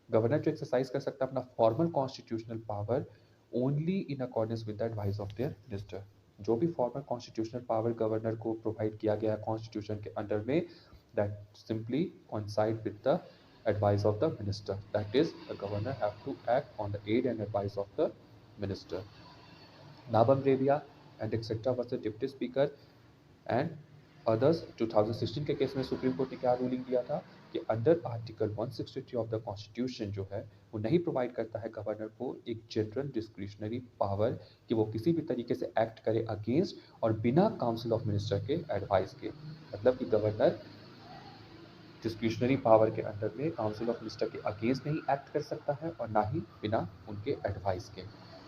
गवर्नर जो एक्सरसाइज कर सकता है अपना formal constitutional power only in accordance with the advice of their minister. जो भी फॉर्मल कॉन्स्टिट्यूशनल पावर गवर्नर को प्रोवाइड किया गया है कॉन्स्टिट्यूशन के अंडर में, that simply coincide with the advice of the minister, that is the governor have to act on the aid and advice of the minister. Nabam Rebia and etc. was the deputy speaker and others. 2016 के केस में सुप्रीम कोर्ट ने क्या रूलिंग दिया था कि under article 163 of the constitution जो है वो नहीं प्रोवाइड करता है गवर्नर को एक जनरल डिस्क्रिशनरी पावर कि वो किसी भी तरीके से एक्ट करे अगेंस्ट और बिना काउंसिल ऑफ मिनिस्टर के एडवाइस के। मतलब कि गवर्नर डिस्क्रिशनरी पावर के अंडर में काउंसिल ऑफ मिनिस्टर के अगेंस्ट नहीं एक्ट कर सकता है और ना ही बिना उनके एडवाइस के।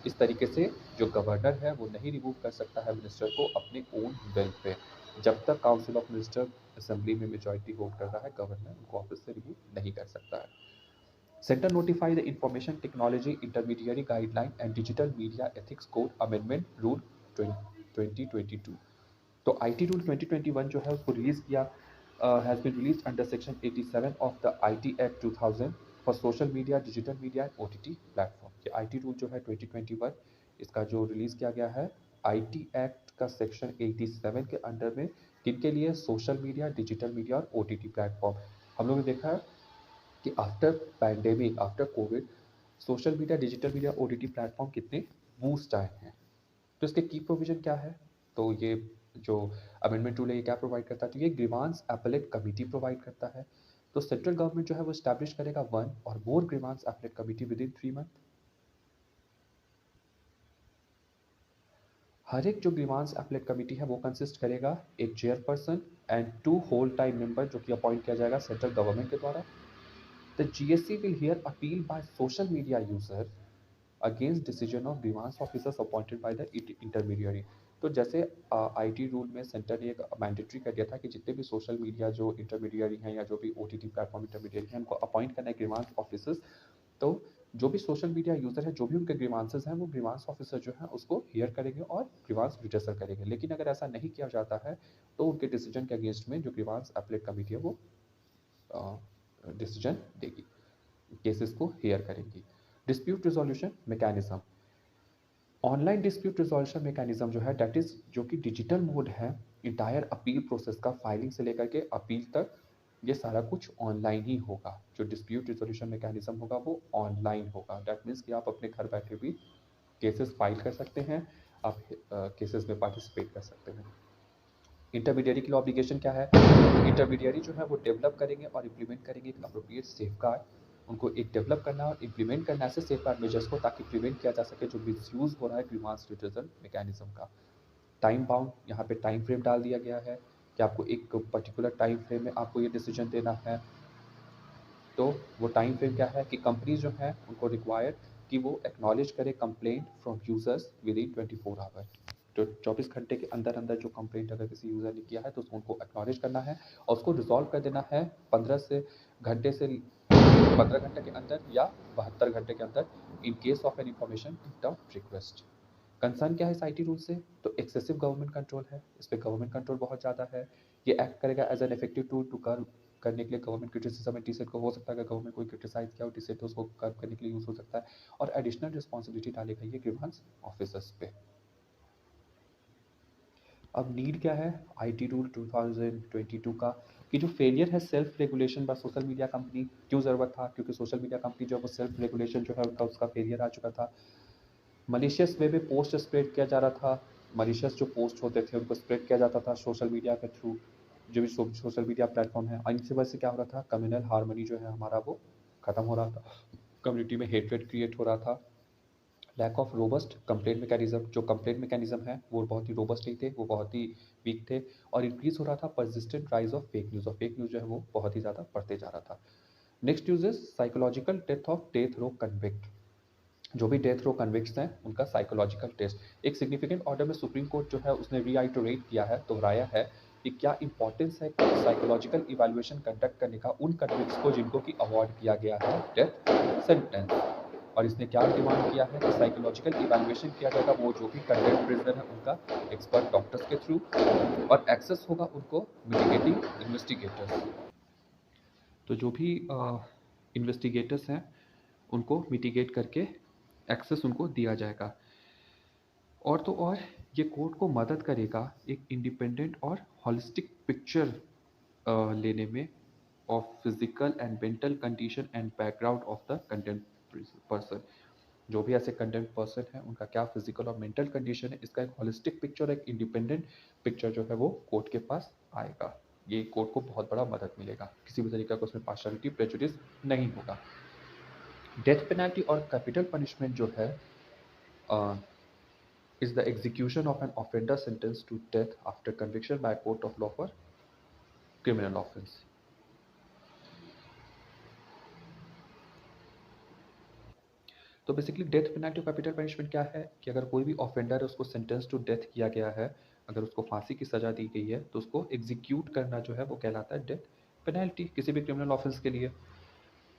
इस तरीके से जो गवर्नर है वो नहीं रिमूव कर सकता है मिनिस्टर को अपने ओन विल पे। जब तक काउंसिल ऑफ मिनिस्टर असेंबली में मेजॉरिटी वोट कर रहा है, गवर्नर उनको ऑफिस से रिमूव नहीं कर सकता है। Centre notify the information technology intermediary guideline and digital media ethics code amendment rule 2022। तो आईटी रूल 2021 जो है उसको रिलीज किया, has been released under section 87 of the IT act 2000 for social media, digital media and OTT platform. ये आईटी रूल जो है 2021 इसका जो रिलीज किया गया है आईटी एक्ट का सेक्शन 87 के अंडर में, किनके लिए? सोशल मीडिया, डिजिटल मीडिया और ओटीटी प्लेटफॉर्म। हम लोगों ने देखा है कि after pandemic, after Covid, social media, digital media, OTT platform कितने बूस्ट आए हैं। तो इसके की प्रोविजन क्या है? तो ये जो अमेंडमेंट रूल है ये क्या प्रोवाइड करता है? तो ये ग्रीवांस अपीलेट कमिटी प्रोवाइड करता है। तो सेंट्रल गवर्नमेंट जो है वो स्टैब्लिश करेगा 1 और more grievance appellate committee within 3 month. हर एक जो ग्रीवांस अपीलेट कमिटी है वो कंसिस्ट करेगा एक chairperson and 2 whole time member जो कि अपॉइंट किया जाएगा सेंट्रल गवर्नमेंट के द्वारा। The GSC will hear appeal by social media user against decision of grievance officers appointed by the intermediary. तो जैसे आईटी रूल में सेंटर ने एक मैंडेटरी कर दिया था कि जितने भी सोशल मीडिया जो इंटरमीडियरी हैं या जो भी ओटीटी प्लेटफॉर्म इंटरमीडियरी हैं उनको अपॉइंट करना है ग्रीवांस ऑफिसर्स। तो जो भी सोशल मीडिया यूजर है, जो भी उनके ग्रीवांसेस हैं, वो ग्रीवांस ऑफिसर जो है उसको हियर करेंगे और ग्रीवांस रिजर्सल करेंगे। लेकिन अगर ऐसा नहीं किया जाता है तो उनके डिसीजन के अगेंस्ट में जो ग्रीवांस अपीलेट कमेटी है वो डिसीजन देगी, केसेस को हियर करेंगी। Dispute resolution mechanism, online dispute resolution mechanism जो है दैट इज जो कि डिजिटल मोड है इंटायर अपील प्रोसेस का, फाइलिंग से लेकर के अपील तक ये सारा कुछ ऑनलाइन ही होगा। जो डिस्प्यूट रिजोल्यूशन मैकेनिज्म होगा वो ऑनलाइन होगा। दैट मीन्स कि आप अपने घर बैठे भी केसेस फाइल कर सकते हैं, आप केसेस में पार्टिसिपेट कर सकते हैं। इंटरमीडियरी की ऑब्लिगेशन क्या है? इंटरमीडियरी जो है वो डेवलप करेंगे और इम्प्लीमेंट करेंगे एक अप्रोप्रिएट सेफगार्ड। उनको एक डेवलप करना और इम्प्लीमेंट करना ऐसे सेफगार्ड मेजर्स को ताकि प्रिवेंट किया जा सके जो मिसयूज हो रहा है ग्रीवांस रिजर्सल मैकेनिज्म का। टाइम बाउंड, यहाँ पे टाइम फ्रेम डाल दिया गया है कि आपको एक पर्टिकुलर टाइम फ्रेम में आपको ये डिसीजन देना है। तो वो टाइम फ्रेम क्या है कि कंपनीज जो है उनको रिक्वायर्ड कि वो एक्नॉलेज करे complaint from users within 24 hour. तो 24 घंटे के अंदर अंदर जो कंप्लेंट अगर किसी यूजर ने किया है तो उसको उनको एक्नॉलेज करना है और उसको रिजॉल्व कर देना है 15 घंटे के अंदर या 72 घंटे के अंदर इन case of an information without request. Concern क्या है इस आईटी रूल से? तो एक्सेसिव गवर्नमेंट कंट्रोल है, इस पे गवर्नमेंट कंट्रोल बहुत ज़्यादा है। ये एक्ट करेगा as an effective tool to curb करने के लिए गवर्नमेंट क्रिटिसिज्म है टीसेट को। हो सकता है अगर गवर्नमेंट कोई क्रिटिसाइज किया हो टीसेट तो उसको कर्व करने के लिए यूज़ हो सकता है। और एडिशनल रिस्पॉन्सिबिलिटी डालेगा ये ग्रीवांस ऑफिसर्स पे। अब नीड क्या है आईटी रूल 2022 का? कि जो फेलियर है self regulation bye social media company, क्यों ज़रूरत था, क्योंकि सोशल मीडिया कंपनी जो है वो सेल्फ रेगुलेशन जो है उनका उसका फेलियर आ चुका था। मलिशियस वे में पोस्ट स्प्रेड किया जा रहा था, मलिशियस जो पोस्ट होते थे उनको स्प्रेड किया जाता था सोशल मीडिया के थ्रू, जो भी सोशल मीडिया प्लेटफॉर्म है, और इनकी वजह से क्या हो रहा था, कम्युनल हार्मनी जो है हमारा वो खत्म हो रहा था, कम्युनिटी में हेटरेट क्रिएट हो रहा था। Lack of robust complaint mechanism, जो कंप्लेंट मैकेनिज्म है वो बहुत ही रोबस्ट नहीं थे, वो बहुत ही वीक थे, और इंक्रीज हो रहा था persistent rise of fake news, और फेक न्यूज़ जो है वो बहुत ही ज़्यादा बढ़ते जा रहा था। Next news is psychological death of death row convict, जो भी डेथ रो कन्विक्ट्स हैं उनका साइकोलॉजिकल टेस्ट। एक सिग्निफिकेंट ऑर्डर में सुप्रीम कोर्ट जो है उसने रीआइटरेट किया है, दोहराया है कि क्या इंपॉर्टेंस है साइकोलॉजिकल इवैल्यूएशन कंडक्ट करने का उन कन्विक्ट्स को जिनको कि अवॉर्ड किया गया है डेथ सेंटेंस, और इसने क्या डिमांड किया है कि साइकोलॉजिकल इवैल्यूएशन किया जाएगा वो जो भी कंडेम्ड प्रिजनर है उनका एक्सपर्ट डॉक्टर्स के थ्रू, और एक्सेस होगा उनको मिटिगेटिंग इन्वेस्टिगेटर्स, तो जो भी इन्वेस्टिगेटर्स हैं उनको मिटिगेट करके एक्सेस उनको दिया जाएगा। और तो और ये कोर्ट को मदद करेगा एक इंडिपेंडेंट और हॉलिस्टिक पिक्चर लेने में of physical and mental condition and background of the condemned person, जो भी ऐसे कंडेम्ड पर्सन है उनका क्या फिजिकल और मेंटल कंडीशन है, इसका एक हॉलिस्टिक पिक्चर, एक इंडिपेंडेंट पिक्चर जो है वो कोर्ट के पास आएगा। ये कोर्ट को बहुत बड़ा मदद मिलेगा, किसी भी तरीके का उसमें पार्शलिटी प्रेजुडिस नहीं होगा। डेथ पेनल्टी और कैपिटल पनिशमेंट जो है is the execution of an offender sentenced to death after conviction by a court of law for criminal offense. तो बेसिकली डेथ पेनल्टी और कैपिटल पनिशमेंट क्या है कि अगर कोई भी ऑफेंडर है उसको सेंटेंस टू डेथ किया गया है, अगर उसको फांसी की सज़ा दी गई है तो उसको एग्जीक्यूट करना जो है वो कहलाता है डेथ पेनल्टी किसी भी क्रिमिनल ऑफेंस के लिए।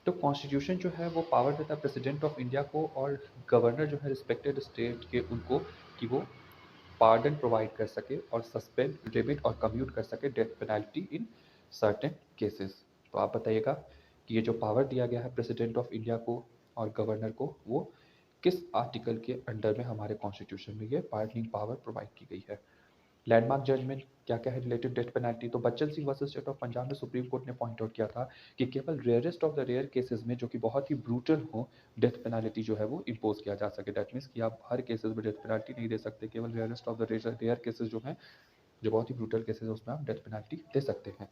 तो कॉन्स्टिट्यूशन जो है वो पावर देता है प्रेसिडेंट ऑफ इंडिया को और गवर्नर जो है रिस्पेक्टेड स्टेट के उनको कि वो पार्डन प्रोवाइड कर सके और सस्पेंड लिमिट और कम्यूट कर सके death penalty in certain cases. तो आप बताइएगा कि ये जो पावर दिया गया है प्रेसिडेंट ऑफ इंडिया को और गवर्नर को वो किस आर्टिकल के अंडर में हमारे कॉन्स्टिट्यूशन में ये पार्डनिंग पावर प्रोवाइड की गई है। लैंडमार्क जजमेंट क्या क्या है रिलेटेड डेथ पेनल्टी, तो Bachan Singh versus state of Punjab में सुप्रीम कोर्ट ने पॉइंट आउट किया था कि केवल rarest of the rare cases में जो कि बहुत ही ब्रूटल हो डेथ पेनल्टी जो है वो इम्पोज किया जा सके। दैट मीन्स कि आप हर केसेस में डेथ पेनल्टी नहीं दे सकते, केवल rarest of the rare cases जो हैं जो बहुत ही ब्रूटल केसेस है उसमें आप डेथ पेनल्टी दे सकते हैं।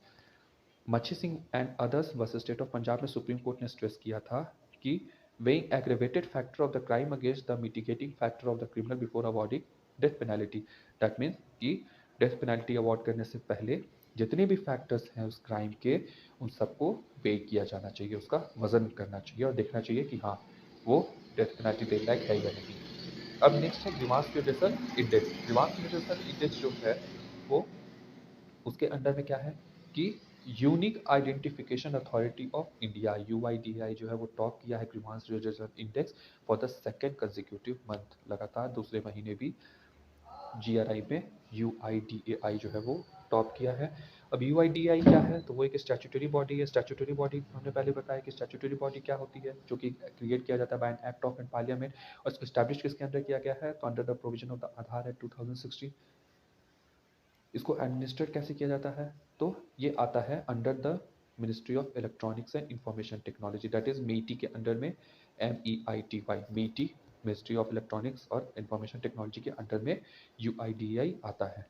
मच्छी Singh and others versus state of Punjab में सुप्रीम कोर्ट ने स्ट्रेस किया था कि weighing aggravated factor of the crime against the mitigating factor of the criminal before awarding death penalty. That means कि डेथ पेनल्टी अवार्ड करने से पहले जितने भी फैक्टर्स हैं उस क्राइम के उन सबको वे किया जाना चाहिए, उसका वजन करना चाहिए और देखना चाहिए कि हाँ वो डेथ पेनल्टी देने लायक है या नहीं। अब नेक्स्ट है grievance redressal index. Grievance redressal index जो है वो उसके अंडर में क्या है कि unique identification authority of India UIDAI जो है वो टॉप किया है grievance redressal index for the second consecutive month, लगातार दूसरे महीने भी जीआरआई में यूआईडीएआई जो है वो टॉप किया है। अब यूआईडीआई क्या है, तो वो एक स्टैट्यूटरी बॉडी है। स्टैट्यूटरी बॉडी हमने पहले बताया कि स्टैट्यूटरी बॉडी क्या होती है, जो कि क्रिएट किया जाता है by an act of an parliament और स्टैब्लिश किसके अंदर किया गया है, तो under the provision of the Aadhaar act 2016। इसको एडमिनिस्ट्रेट कैसे किया जाता है, तो ये आता है under the ministry of electronics and information technology, that is MeitY के अंडर में, MEITY MeitY, ministry of electronics और इंफॉर्मेशन टेक्नोलॉजी के अंडर में यूआईडीआई आता है।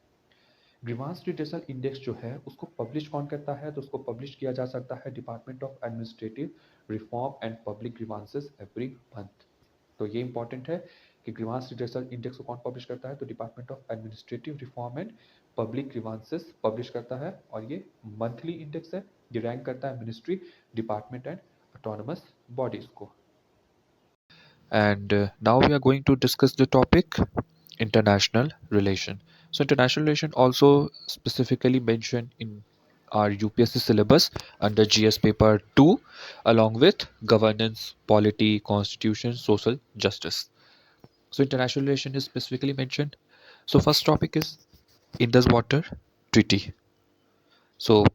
ग्रीवांस रिड्रेसल इंडेक्स जो है उसको पब्लिश कौन करता है, तो उसको पब्लिश किया जा सकता है department of administrative reform and public grievances every month. तो ये इंपॉर्टेंट है कि ग्रीवांस रिड्रेसल इंडेक्स को कौन पब्लिश करता है, तो department of administrative reform and public grievances publish करता है, और ये मंथली इंडेक्स है, ये रैंक करता है ministry, department and autonomous bodies को। And now we are going to discuss the topic international relation. So international relation also specifically mentioned in our UPSC syllabus under GS paper 2 along with governance, polity, constitution, social justice. So international relation is specifically mentioned. So first topic is Indus Water Treaty. So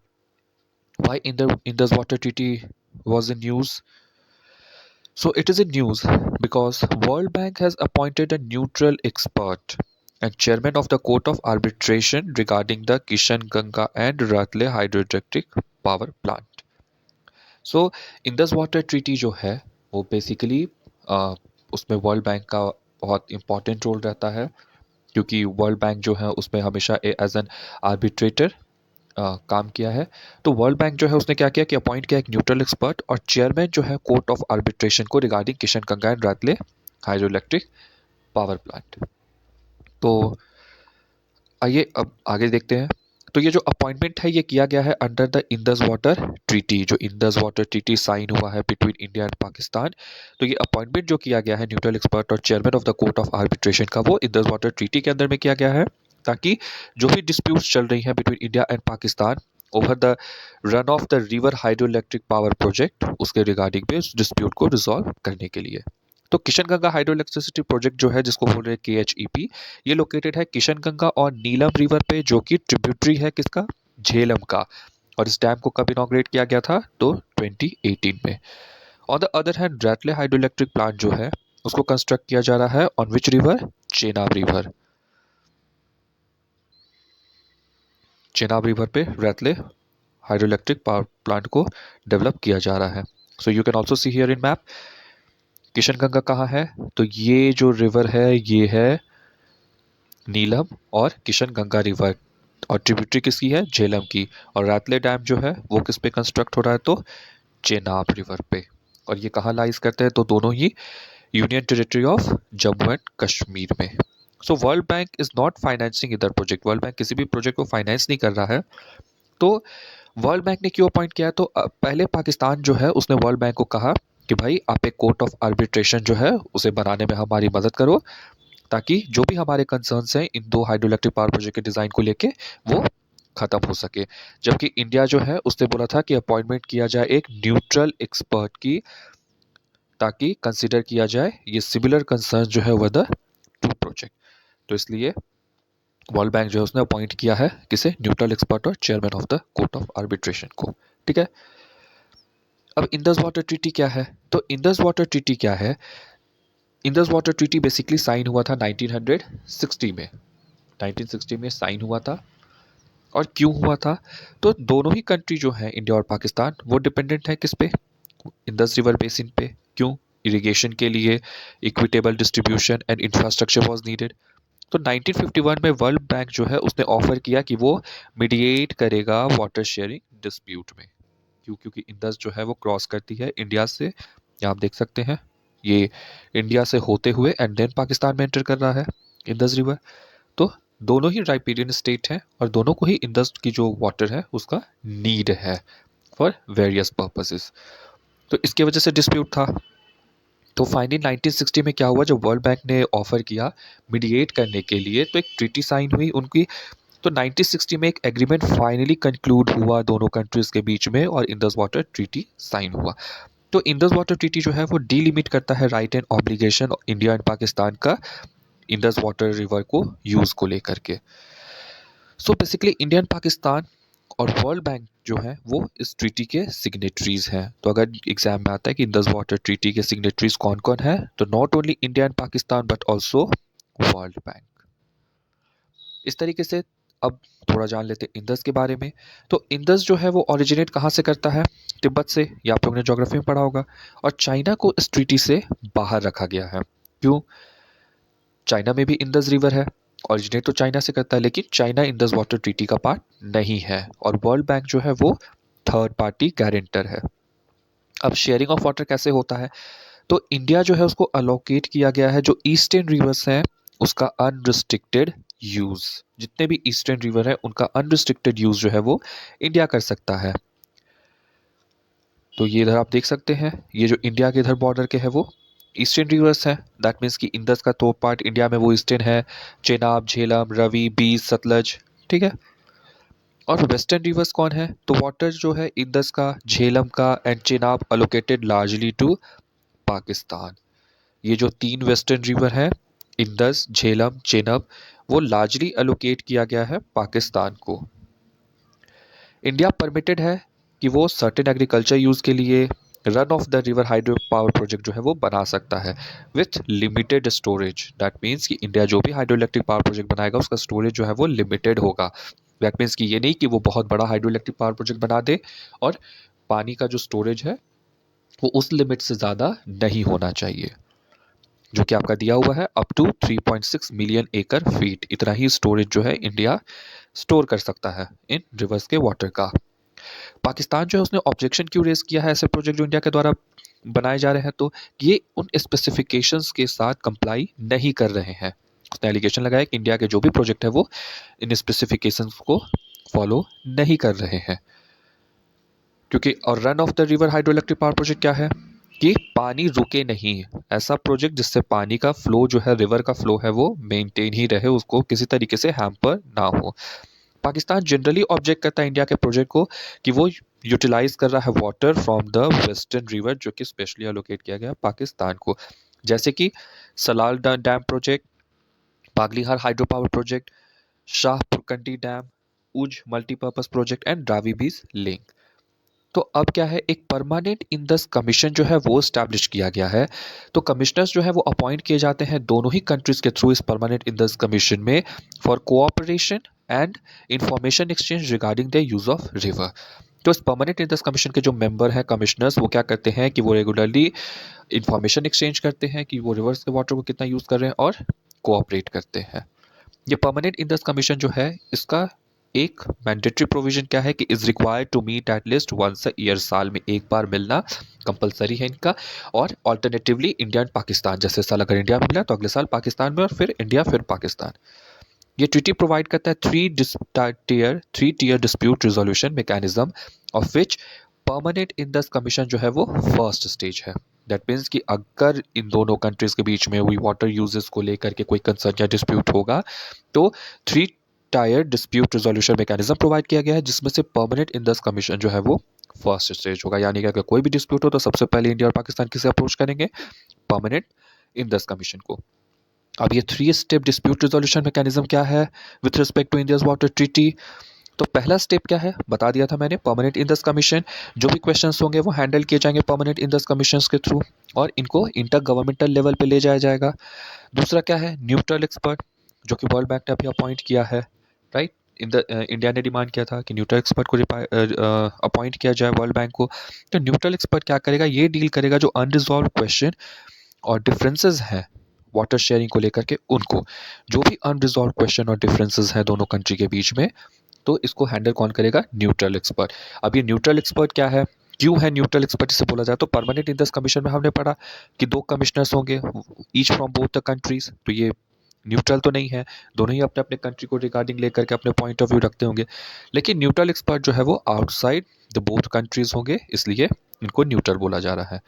why Indus Water Treaty was in news? So it is in news because World Bank has appointed a neutral expert and chairman of the Court of Arbitration regarding the Kishan-Ganga and Ratle hydroelectric power plant. So Indus water treaty जो है वो बेसिकली उसमें वर्ल्ड बैंक का बहुत इंपॉर्टेंट रोल रहता है, क्योंकि वर्ल्ड बैंक जो है उसमें हमेशा एज एन आर्बिट्रेटर काम किया है। तो वर्ल्ड बैंक जो है उसने क्या किया कि अपॉइंट किया एक न्यूट्रल एक्सपर्ट और चेयरमैन जो है कोर्ट ऑफ आर्बिट्रेशन को regarding Kishan Ganga and रातले hydro electric power plant. तो आइए अब आगे देखते हैं। तो ये जो अपॉइंटमेंट है ये किया गया है under the Indus water treaty. जो इंडस वाटर ट्रीटी साइन हुआ है बिटवीन इंडिया एंड पाकिस्तान, तो ये अपॉइंटमेंट जो किया गया है न्यूट्रल एक्सपर्ट और chairman of the court of arbitration का, वो इंडस वाटर ट्रीटी के अंदर में किया गया है, ताकि जो भी डिस्प्यूट्स चल रही हैं between India and Pakistan over the run of the river hydro electric power project, उसके रिगार्डिंग पे उस डिस्प्यूट को रिजॉल्व करने के लिए। तो Kishan Ganga hydro electricity project जो है जिसको बोल रहे हैं KHEP, ये लोकेटेड है किशन गंगा और नीलम रिवर पे, जो कि ट्रिब्यूटरी है किसका, झेलम का। और इस डैम को कब इनॉग्रेट किया गया था, तो 2018 में। On the other hand Ratle hydro electric plant जो है उसको कंस्ट्रक्ट किया जा रहा है on which river, Chenab river. Chenab river पे Ratle hydro electric power plant को डेवलप किया जा रहा है। So you can also see here in map Kishan Ganga कहाँ है, तो ये जो रिवर है ये है नीलम और किशन गंगा रिवर, और ट्रिब्यूटरी किसकी है, झेलम की। और रातले डैम जो है वो किस पे कंस्ट्रक्ट हो रहा है, तो चेनाब रिवर पे। और ये कहाँ लाइज करते हैं, तो दोनों ही union territory of Jammu and Kashmir में। So World Bank is not financing इधर प्रोजेक्ट, वर्ल्ड बैंक किसी भी प्रोजेक्ट को फाइनेंस नहीं कर रहा है। तो वर्ल्ड बैंक ने क्यों अपॉइंट किया है, तो पहले पाकिस्तान जो है उसने वर्ल्ड बैंक को कहा कि भाई आप एक कोर्ट ऑफ आर्बिट्रेशन जो है उसे बनाने में हमारी मदद करो, ताकि जो भी हमारे कंसर्न्स हैं इन दो हाइड्रो इलेक्ट्रिक पावर प्रोजेक्ट के डिज़ाइन को लेके वो खत्म हो सके। जबकि इंडिया जो है उसने बोला था कि अपॉइंटमेंट किया जाए एक न्यूट्रल एक्सपर्ट की, ताकि कंसिडर किया जाए ये सिमिलर कंसर्न जो है ओवर द टू प्रोजेक्ट। तो इसलिए वर्ल्ड बैंक जो है उसने अपॉइंट किया है किसे, न्यूट्रल एक्सपर्ट और chairman of the court of arbitration को। ठीक है, अब इंडस वाटर ट्रीटी क्या है, तो इंडस वाटर ट्रीटी क्या है, Indus water treaty basically sign हुआ था 1960 में, 1960 में साइन हुआ था। और क्यों हुआ था, तो दोनों ही कंट्री जो है इंडिया और पाकिस्तान वो डिपेंडेंट है किस पे, इंडस रिवर बेसिन पे। क्यों, इरिगेशन के लिए equitable distribution and infrastructure was needed. तो 1951 में वर्ल्ड बैंक जो है उसने ऑफर किया कि वो मीडिएट करेगा वाटर शेयरिंग डिस्प्यूट में। क्यों, क्योंकि इंडस जो है वो क्रॉस करती है इंडिया से, यहाँ आप देख सकते हैं ये इंडिया से होते हुए एंड देन पाकिस्तान में एंटर कर रहा है इंडस रिवर। तो दोनों ही राइपेरियन स्टेट हैं और दोनों को ही इंडस की जो वाटर है उसका नीड है फॉर वेरियस पर्पसेस। तो इसके वजह से डिस्प्यूट था। तो फाइनली 1960 में क्या हुआ, जब वर्ल्ड बैंक ने ऑफर किया मीडिएट करने के लिए, तो एक ट्रीटी साइन हुई उनकी। तो 1960 में एक एग्रीमेंट फाइनली कंक्लूड हुआ दोनों कंट्रीज के बीच में और इंडस वाटर ट्रीटी साइन हुआ। तो इंडस वाटर ट्रीटी जो है वो डीलिमिट करता है right and obligation India and Pakistan का इंडस वाटर रिवर को यूज को लेकर के। So basically India and Pakistan और वर्ल्ड बैंक जो है वो इस ट्रीटी के सिग्नेटरीज हैं। तो अगर एग्जाम में आता है कि इंडस वाटर ट्रीटी के सिग्नेटरीज कौन कौन है, तो not only India and Pakistan but also world bank. इस तरीके से अब थोड़ा जान लेते हैं इंडस के बारे में। तो इंडस जो है वो ओरिजिनेट कहाँ से करता है, तिब्बत से, ये आप लोगों ने ज्योग्राफी में पढ़ा होगा। और चाइना को इस ट्रीटी से बाहर रखा गया है। क्यों, चाइना में भी इंडस रिवर है, ओरिजिनेट तो चाइना से करता है, लेकिन चाइना इंडस वाटर ट्रीटी का पार्ट नहीं है। और वर्ल्ड बैंक जो है वो थर्ड पार्टी गारंटर है। अब शेयरिंग ऑफ वाटर कैसे होता है, तो इंडिया जो है उसको अलोकेट किया गया है जो ईस्टर्न रिवर्स हैं उसका अनरिस्ट्रिक्टेड यूज। जितने भी ईस्टर्न रिवर है उनका अनरिस्ट्रिक्टेड यूज जो है वो इंडिया कर सकता है। तो ये इधर आप देख सकते हैं, ये जो इंडिया के इधर बॉर्डर के है वो ईस्टर्न रिवर्स है। दैट मीन्स कि इंडस का तो पार्ट इंडिया में वो ईस्टर्न है, चेनाब, झेलम, रवि, बीस, सतलज। ठीक है, और वेस्टर्न रिवर्स कौन है, तो वाटर जो है इंडस का, झेलम का and Chenab allocated largely to Pakistan. ये जो तीन वेस्टर्न रिवर हैं इंडस, झेलम, चेनाब, वो लार्जली अलोकेट किया गया है पाकिस्तान को। इंडिया परमिटेड है कि वो सर्टेन एग्रीकल्चर यूज़ के लिए run of the river hydro power project जो है वो बना सकता है with limited storage. That means कि इंडिया जो भी हाइड्रो इलेक्ट्रिक पावर प्रोजेक्ट बनाएगा उसका स्टोरेज जो है वो लिमिटेड होगा। दैट मीन्स कि ये नहीं कि वो बहुत बड़ा हाइड्रो इलेक्ट्रिक पावर प्रोजेक्ट बना दे और पानी का जो स्टोरेज है वो उस लिमिट से ज़्यादा नहीं होना चाहिए, जो कि आपका दिया हुआ है अप टू 3.6 मिलियन एकड़ फीट। इतना ही स्टोरेज जो है इंडिया स्टोर कर सकता है इन रिवर्स के वाटर का। पाकिस्तान जो है उसने ऑब्जेक्शन क्यों रेज किया है ऐसे प्रोजेक्ट जो इंडिया के द्वारा बनाए जा रहे हैं, तो ये उन स्पेसिफिकेशंस के साथ कंप्लाई नहीं कर रहे हैं। उसने एलिगेशन लगाया कि इंडिया के जो भी प्रोजेक्ट है वो इन स्पेसिफिकेशंस को फॉलो नहीं कर रहे हैं। क्योंकि और run of the river hydro electric power project क्या है कि पानी रुके नहीं, ऐसा प्रोजेक्ट जिससे पानी का फ्लो जो है, रिवर का फ्लो है वो मेंटेन ही रहे, उसको किसी तरीके से हैम्पर ना हो। पाकिस्तान जनरली ऑब्जेक्ट करता है इंडिया के प्रोजेक्ट को कि वो यूटिलाइज कर रहा है water from the western river, जो कि स्पेशली एलोकेट किया गया पाकिस्तान को, जैसे कि Salal dam project, Baglihar hydro power project, Shahpurkandi dam, Ujh multipurpose project and Ravi Beas link. तो अब क्या है, एक परमानेंट इंदस कमीशन जो है वो स्टैब्लिश किया गया है। तो कमिश्नर्स जो है वो अपॉइंट किए जाते हैं दोनों ही कंट्रीज के थ्रू इस परमानेंट इंदस कमीशन में for cooperation and information exchange regarding the use of river. तो इस परमानेंट इंदस कमीशन के जो मेंबर हैं, कमिश्नर्स, वो क्या करते हैं कि वो रेगुलरली इंफॉर्मेशन एक्सचेंज करते हैं कि वो रिवर्स के वाटर को कितना यूज कर रहे हैं और कोऑपरेट करते हैं। ये परमानेंट इंदस कमीशन जो है इसका एक मैंडेटरी प्रोविजन क्या है कि is required to meet at least once a year, साल में एक बार मिलना कंपलसरी है इनका। और ऑल्टरनेटिवली इंडिया एंड पाकिस्तान, जैसे साल अगर इंडिया में मिला तो अगले साल पाकिस्तान में, और फिर इंडिया फिर पाकिस्तान। ये ट्रीटी प्रोवाइड करता है three tier dispute resolution mechanism of which permanent Indus commission जो है वो फर्स्ट स्टेज है। दैट मीन्स कि अगर इन दोनों कंट्रीज के बीच में हुई वाटर यूजेस को लेकर के कोई कंसर्न या डिस्प्यूट होगा तो three tier dispute resolution mechanism provide किया गया है, जिसमें से परमानेंट इंदस कमीशन जो है वो फर्स्ट स्टेज होगा। यानी कि अगर कोई भी डिस्प्यूट हो तो सबसे पहले इंडिया और पाकिस्तान किसे अप्रोच करेंगे, परमानेंट इंदस कमीशन को। अब ये 3 स्टेप डिस्प्यूट रिजोल्यूशन मैकेनिज्म क्या है with respect to Indus water treaty. तो पहला स्टेप क्या है बता दिया था मैंने, परमानेंट इंदस कमीशन, जो भी क्वेश्चंस होंगे वो हैंडल किए जाएंगे परमानेंट इंदस कमीशन के थ्रू और इनको इंटर गवर्नमेंटल लेवल पे ले जाया जाएगा। दूसरा क्या है, न्यूट्रल एक्सपर्ट, जो कि वर्ल्ड बैंक ने अभी अपॉइंट किया है, राइट। इंडिया ने डिमांड किया था कि न्यूट्रल एक्सपर्ट को अपॉइंट किया जाए वर्ल्ड बैंक को। तो न्यूट्रल एक्सपर्ट क्या करेगा, ये डील करेगा जो अनरिजॉल्व क्वेश्चन और डिफरेंसेस हैं वाटर शेयरिंग को लेकर के, उनको जो भी अनरिजॉल्व क्वेश्चन और डिफरेंसेस हैं दोनों कंट्री के बीच में, तो इसको हैंडल कौन करेगा, न्यूट्रल एक्सपर्ट। अब ये न्यूट्रल एक्सपर्ट क्या है, क्यों है न्यूट्रल एक्सपर्ट इसे बोला जाए, तो परमानेंट इंदस कमीशन में हमने पढ़ा कि 2 कमिश्नर्स होंगे each from both the countries, तो ये न्यूट्रल तो नहीं है, दोनों ही अपने अपने कंट्री को रिगार्डिंग लेकर के अपने पॉइंट ऑफ व्यू रखते होंगे, लेकिन न्यूट्रल एक्सपर्ट जो है वो आउटसाइड द बोथ कंट्रीज होंगे, इसलिए इनको न्यूट्रल बोला जा रहा है।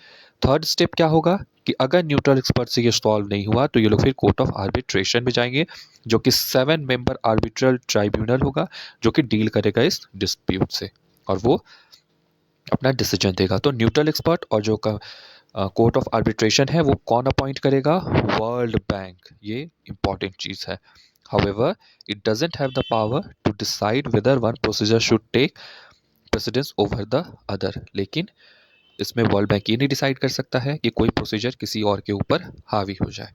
थर्ड स्टेप क्या होगा कि अगर न्यूट्रल एक्सपर्ट से ये सॉल्व नहीं हुआ तो ये लोग फिर कोर्ट ऑफ आर्बिट्रेशन में जाएंगे, जो कि 7 मेंबर आर्बिट्रल ट्राइब्यूनल होगा जो कि डील करेगा इस डिस्प्यूट से और वो अपना डिसीजन देगा। तो न्यूट्रल एक्सपर्ट और जो कोर्ट ऑफ आर्बिट्रेशन है वो कौन अपॉइंट करेगा, वर्ल्ड बैंक। ये इंपॉर्टेंट चीज है। However it doesn't have the power to decide whether one procedure should take precedence over the other, लेकिन इसमें वर्ल्ड बैंक ये नहीं डिसाइड कर सकता है कि कोई प्रोसीजर किसी और के ऊपर हावी हो जाए।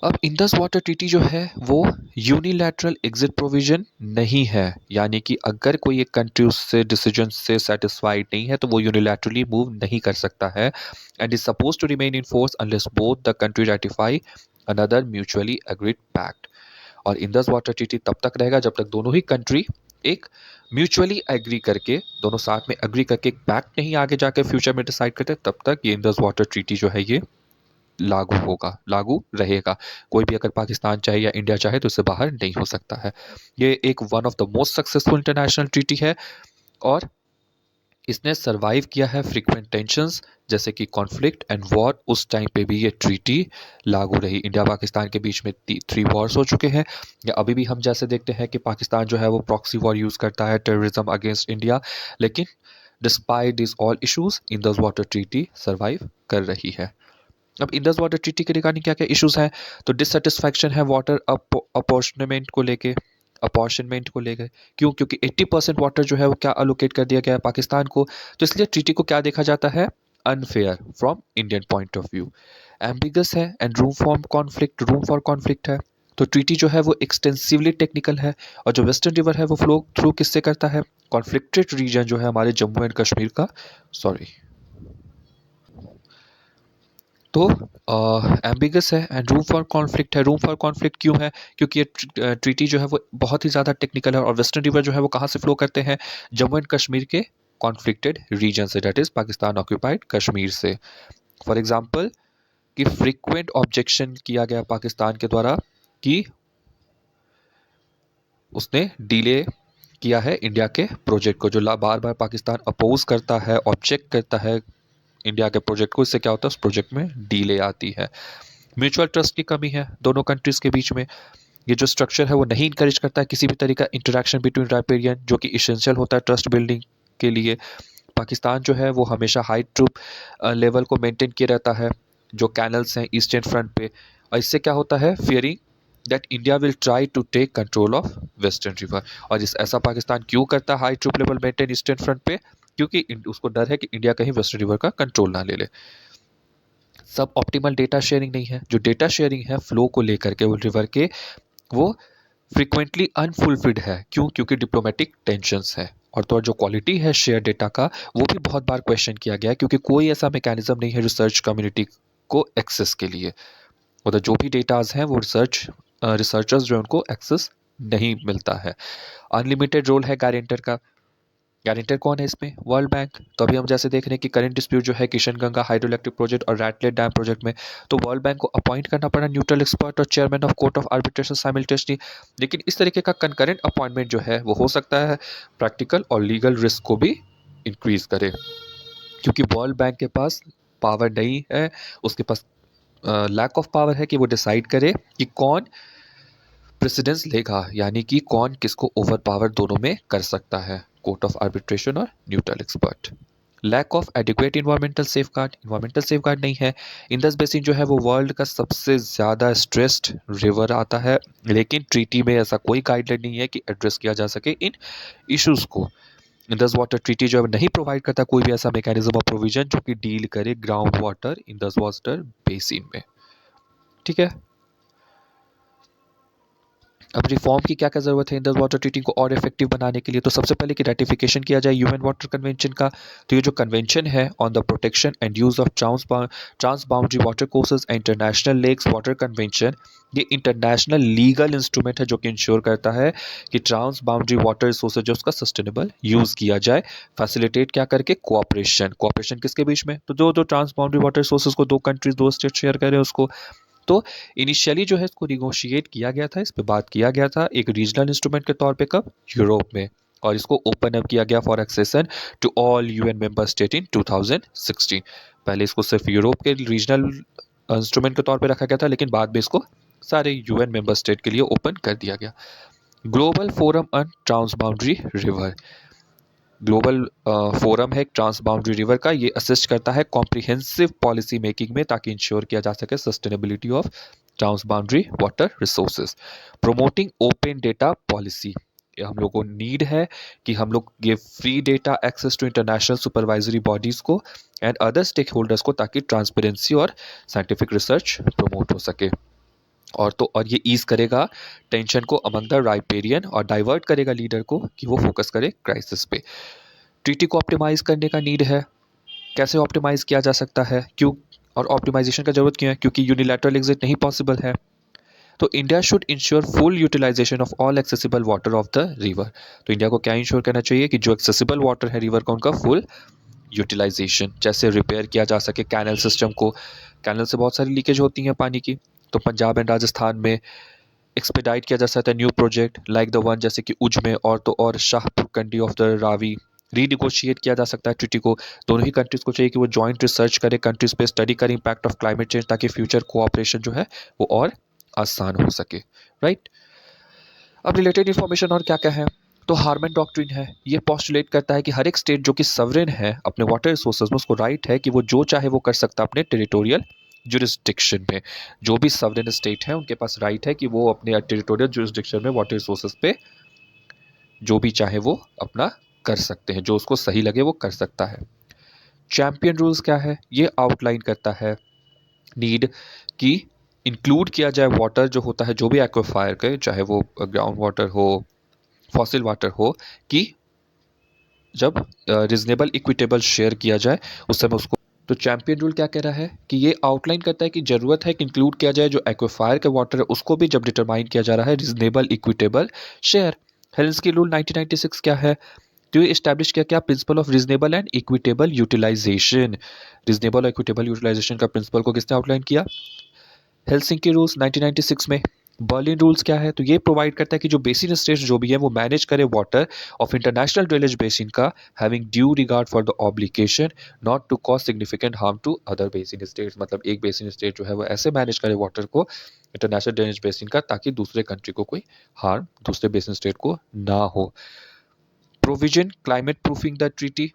अब इंडस वाटर ट्रीटी जो है वो यूनिलैटरल एग्जिट प्रोविजन नहीं है, यानी कि अगर कोई एक कंट्री उससे डिसीजन से सेटिस्फाइड नहीं है तो वो यूनिलैटरली मूव नहीं कर सकता है and is suppose to remain in force unless both the country ratify another mutually agreed pact. और इंडस वाटर ट्रीटी तब तक रहेगा जब तक दोनों ही कंट्री एक म्यूचुअली एग्री करके, दोनों साथ में एग्री करके एक पैक्ट नहीं आगे जाकर फ्यूचर में डिसाइड करते, तब तक ये इंडस वाटर ट्रीटी जो है ये लागू होगा, लागू रहेगा। कोई भी अगर पाकिस्तान चाहे या इंडिया चाहे तो इससे बाहर नहीं हो सकता है। ये एक one of the most successful international treaty है और इसने सरवाइव किया है फ्रीक्वेंट टेंशंस जैसे कि कॉन्फ्लिक्ट एंड वॉर। उस टाइम पे भी ये ट्रीटी लागू रही। इंडिया पाकिस्तान के बीच में 3 वॉर्स हो चुके हैं, या अभी भी हम जैसे देखते हैं कि पाकिस्तान जो है वो प्रॉक्सी वॉर यूज़ करता है टेररिज्म अगेंस्ट इंडिया, लेकिन despite this all issues Indus water treaty survive कर रही है। अब इंडस वाटर ट्रीटी के रिगार्डिंग क्या क्या इश्यूज हैं, तो डिससेटिस्फैक्शन है वाटर अपॉर्चनमेंट को लेके, अपॉर्शनमेंट को ले गए। क्यों? क्योंकि 80% वाटर जो है वो क्या अलोकेट कर दिया गया है पाकिस्तान को, तो इसलिए ट्रीटी को क्या देखा जाता है? Unfair from Indian point of view. Ambiguous है एंड रूम फॉर कॉन्फ्लिक्ट है। तो ट्रीटी जो है वो एक्सटेंसिवली टेक्निकल है, और जो वेस्टर्न रिवर है वो फ्लो थ्रू किससे करता है? कॉन्फ्लिक्टेड रीजन जो है हमारे जम्मू एंड कश्मीर का, सॉरी। तो एम्बिगस है एंड रूम फॉर कॉन्फ्लिक्ट है। रूम फॉर कॉन्फ्लिक्ट क्यों है? क्योंकि ये ट्रीटी जो है वो बहुत ही ज़्यादा टेक्निकल है, और वेस्टर्न रिवर जो है वो कहाँ से फ्लो करते हैं? जम्मू एंड कश्मीर के कॉन्फ्लिक्टेड रीजन से, that is Pakistan occupied Kashmir से। फॉर एग्जाम्पल कि फ्रीक्वेंट ऑब्जेक्शन किया गया पाकिस्तान के द्वारा कि उसने डिले किया है इंडिया के प्रोजेक्ट को, जो बार बार पाकिस्तान अपोज करता है, ऑब्जेक्ट करता है इंडिया के प्रोजेक्ट को। इससे क्या होता है? उस प्रोजेक्ट में डिले आती है। म्यूचुअल ट्रस्ट की कमी है दोनों कंट्रीज के बीच में। ये जो स्ट्रक्चर है वो नहीं इंकरेज करता है किसी भी तरीका इंटरेक्शन बिटवीन राइपेरियन, जो कि इसेंशियल होता है ट्रस्ट बिल्डिंग के लिए। पाकिस्तान जो है वो हमेशा हाई ट्रूप लेवल को मेंटेन किए रहता है, जो कैनल्स हैं ईस्टर्न फ्रंट पे, और इससे क्या होता है? Fearing that India will try to take control of western river. और इस ऐसा पाकिस्तान क्यों करता है high troop level maintain eastern front पे? क्योंकि उसको डर है कि इंडिया कहीं वेस्टर्न रिवर का कंट्रोल ना ले ले। सब ऑप्टिमल डेटा शेयरिंग नहीं है। जो डेटा शेयरिंग है फ्लो को लेकर के वो रिवर के, वो फ्रिक्वेंटली अनफुलफिल्ड है। क्यों? क्योंकि डिप्लोमेटिक टेंशंस है। और तो जो क्वालिटी है शेयर डेटा का, वो भी बहुत बार क्वेश्चन किया गया है, क्योंकि कोई ऐसा मैकेनिज्म नहीं है रिसर्च कम्युनिटी को एक्सेस के लिए। मतलब जो भी डेटाज हैं वो रिसर्चर्स जो उनको एक्सेस नहीं मिलता है। अनलिमिटेड रोल है गारंटर का। गारंटर कौन है इसमें? World bank. तो अभी हम जैसे देख रहे हैं कि करंट डिस्प्यूट जो है किशनगंगा हाइड्रो इलेक्ट्रिक प्रोजेक्ट और रैटलेट डैम प्रोजेक्ट में, तो वर्ल्ड बैंक को अपॉइंट करना पड़ा न्यूट्रल एक्सपर्ट और chairman of court of arbitration simultaneously. लेकिन इस तरीके का कंकरेंट अपॉइंटमेंट जो है वो हो सकता है प्रैक्टिकल और लीगल रिस्क को भी इंक्रीज करे, क्योंकि वर्ल्ड बैंक के पास पावर नहीं है, उसके पास लैक ऑफ पावर है कि वो डिसाइड करे कि कौन प्रेसिडेंस लेगा, यानी कि कौन किसको ओवर पावर दोनों में कर सकता है, कोर्ट ऑफ आर्बिट्रेशन और neutral expert. Lack of adequate environmental safeguard नहीं है। इंडस बेसिन जो है वो वर्ल्ड का सबसे ज़्यादा स्ट्रेस्ड रिवर आता है, लेकिन ट्रीटी में ऐसा कोई गाइडलाइन नहीं है कि एड्रेस किया जा सके इन इश्यूज़ को। इंडस वाटर ट्रीटी जो है नहीं प्रोवाइड करता कोई भी ऐसा मैकेनिज्म ऑफ प्रोविजन जो कि डील करे ground water Indus water basin में। ठीक है, अब रिफॉर्म की क्या क्या ज़रूरत है इंडस वाटर ट्रीटी को और इफेक्टिव बनाने के लिए? तो सबसे पहले कि रेटिफिकेशन किया जाए यूएन वाटर कन्वेंशन का। तो ये जो कन्वेंशन है on the protection and use of transboundary watercourses and international lakes water convention, ये इंटरनेशनल लीगल इंस्ट्रूमेंट है जो कि इंश्योर करता है कि ट्रांस बाउंड्री वाटर रिसोर्सेज जो उसका सस्टेनेबल यूज़ किया जाए। फैसिलिटेट क्या करके? कोऑपरेशन किसके बीच में? तो जो ट्रांस बाउंड्री वाटर रिसोर्सेज को दो कंट्रीज दो स्टेट शेयर कर रहे हैं उसको। तो इनिशियली जो है इसको निगोशिएट किया गया था, इस पे बात किया गया था एक रीजनल इंस्ट्रूमेंट के तौर पे, कब? यूरोप में। और इसको ओपन अप किया गया for accession to all UN member state in 2016। पहले इसको सिर्फ यूरोप के रीजनल इंस्ट्रूमेंट के तौर पे रखा गया था, लेकिन बाद में इसको सारे यूएन मेंबर स्टेट के लिए ओपन कर दिया गया। Global forum on transboundary river, global forum है एक ट्रांस बाउंड्री रिवर का। ये असिस्ट करता है कॉम्प्रिहेंसिव पॉलिसी मेकिंग में, ताकि इंश्योर किया जा सके sustainability of transboundary water resources. Promoting open data policy, हम लोग को नीड है कि हम लोग ये free data access to international supervisory bodies को एंड अदर स्टेक होल्डर्स को, ताकि ट्रांसपेरेंसी और साइंटिफिक रिसर्च प्रमोट हो सके। और ये ईज करेगा टेंशन को अमंग द राइपेरियन, और डाइवर्ट करेगा लीडर को कि वो फोकस करे क्राइसिस पे। ट्रीटी को ऑप्टिमाइज करने का नीड है। कैसे ऑप्टिमाइज किया जा सकता है? क्यों? और ऑप्टिमाइजेशन का जरूरत क्यों है? क्योंकि यूनिलैटरल एग्जिट नहीं पॉसिबल है। तो India should ensure full utilisation of all accessible water of the river. तो इंडिया को क्या इंश्योर करना चाहिए? कि जो एक्सेसिबल वाटर है रिवर का, उनका फुल यूटिलाइजेशन, जैसे रिपेयर किया जा सके कैनल सिस्टम को। कैनल से बहुत सारी लीकेज होती है पानी की, तो पंजाब एंड राजस्थान में एक्सपेडाइट किया जा सकता है new project like the one, जैसे कि उज में, और तो और शाहपुर कंडी ऑफ द रावी। रीनिगोशिएट किया जा सकता है ट्रीटी को। दोनों ही कंट्रीज को चाहिए कि वो जॉइंट रिसर्च करे, कंट्रीज पे स्टडी करे इम्पैक्ट ऑफ क्लाइमेट चेंज, ताकि फ्यूचर कोऑपरेशन जो है वो और आसान हो सके। राइट, अब रिलेटेड इन्फॉर्मेशन और क्या क्या है? तो हार्मन डॉक्ट्रिन है, ये पोस्टुलेट करता है कि हर एक स्टेट जो कि सवरेन है अपने वाटर रिसोर्सेज में, उसको राइट है कि वो जो चाहे वो कर सकता है अपने टेरिटोरियल जुरिस्डिक्शन में। जो भी सॉवरेन स्टेट है उनके पास राइट है कि वो अपने टेरिटोरियल जुरिस्डिक्शन में वाटर रिसोर्सेज पे जो भी चाहे वो अपना कर सकते हैं, जो उसको सही लगे वो कर सकता है। चैंपियन रूल्स क्या है? ये आउटलाइन करता है नीड कि इंक्लूड किया जाए वाटर जो होता है, जो भी एक्वाफायर के, चाहे वो ग्राउंड वाटर हो, फॉसिल वाटर हो, कि जब रिजनेबल इक्विटेबल शेयर किया जाए उस समय उसको। तो चैंपियन रूल क्या कह रहा है कि ये आउटलाइन करता है कि जरूरत है कि इंक्लूड किया जाए जो एक्वाफायर का वाटर है उसको भी जब डिटरमाइन किया जा रहा है reasonable equitable share. Helsinki rule 1996 क्या है? तो ये इस्टेब्लिश किया क्या? Principle of reasonable and equitable utilisation. Reasonable और इक्विटेबल यूटिलाइजेशन का प्रिंसिपल को किसने आउटलाइन किया? हेल्सिंकी रूल्स 1996 में। बर्लिन रूल्स क्या है? तो ये प्रोवाइड करता है कि जो बेसिन स्टेट्स जो भी है वो मैनेज करे water of international drainage basin का, having due regard for the obligation not to cause significant harm to other basin states. मतलब एक बेसिन स्टेट जो है वो ऐसे मैनेज करे वाटर को इंटरनेशनल ड्रेनेज बेसिन का ताकि दूसरे कंट्री को कोई हार्म दूसरे बेसिन स्टेट को ना हो। Provision climate proofing the treaty.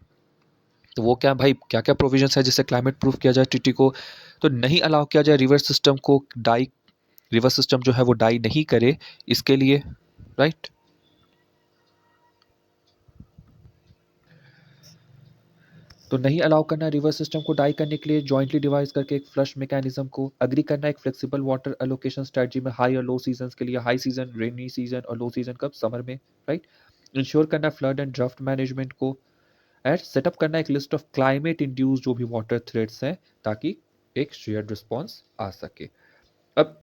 तो वो क्या भाई, क्या क्या प्रोविजन है जिससे क्लाइमेट प्रूफ किया जाए ट्रीटी को? तो नहीं अलाउ किया जाए रिवर सिस्टम को डाई, रिवर सिस्टम जो है वो डाई नहीं करे इसके लिए, राइट। तो नहीं अलाउ करना रिवर सिस्टम को डाई करने के लिए जॉइंटली डिवाइस करके एक फ्लश मैकेनिज्म को अग्री करना, एक फ्लेक्सिबल वाटर एलोकेशन स्ट्रेटजी में हाई और लो सीजन के लिए, हाई सीजन रेनी सीजन और लो सीजन कब, समर में, राइट। इंश्योर करना फ्लड एंड ड्राफ्ट मैनेजमेंट को, एंड सेटअप करना एक लिस्ट ऑफ क्लाइमेट इंड्यूस जो भी वाटर थ्रेट्स हैं ताकि एक शेयर्ड रिस्पॉन्स आ सके। अब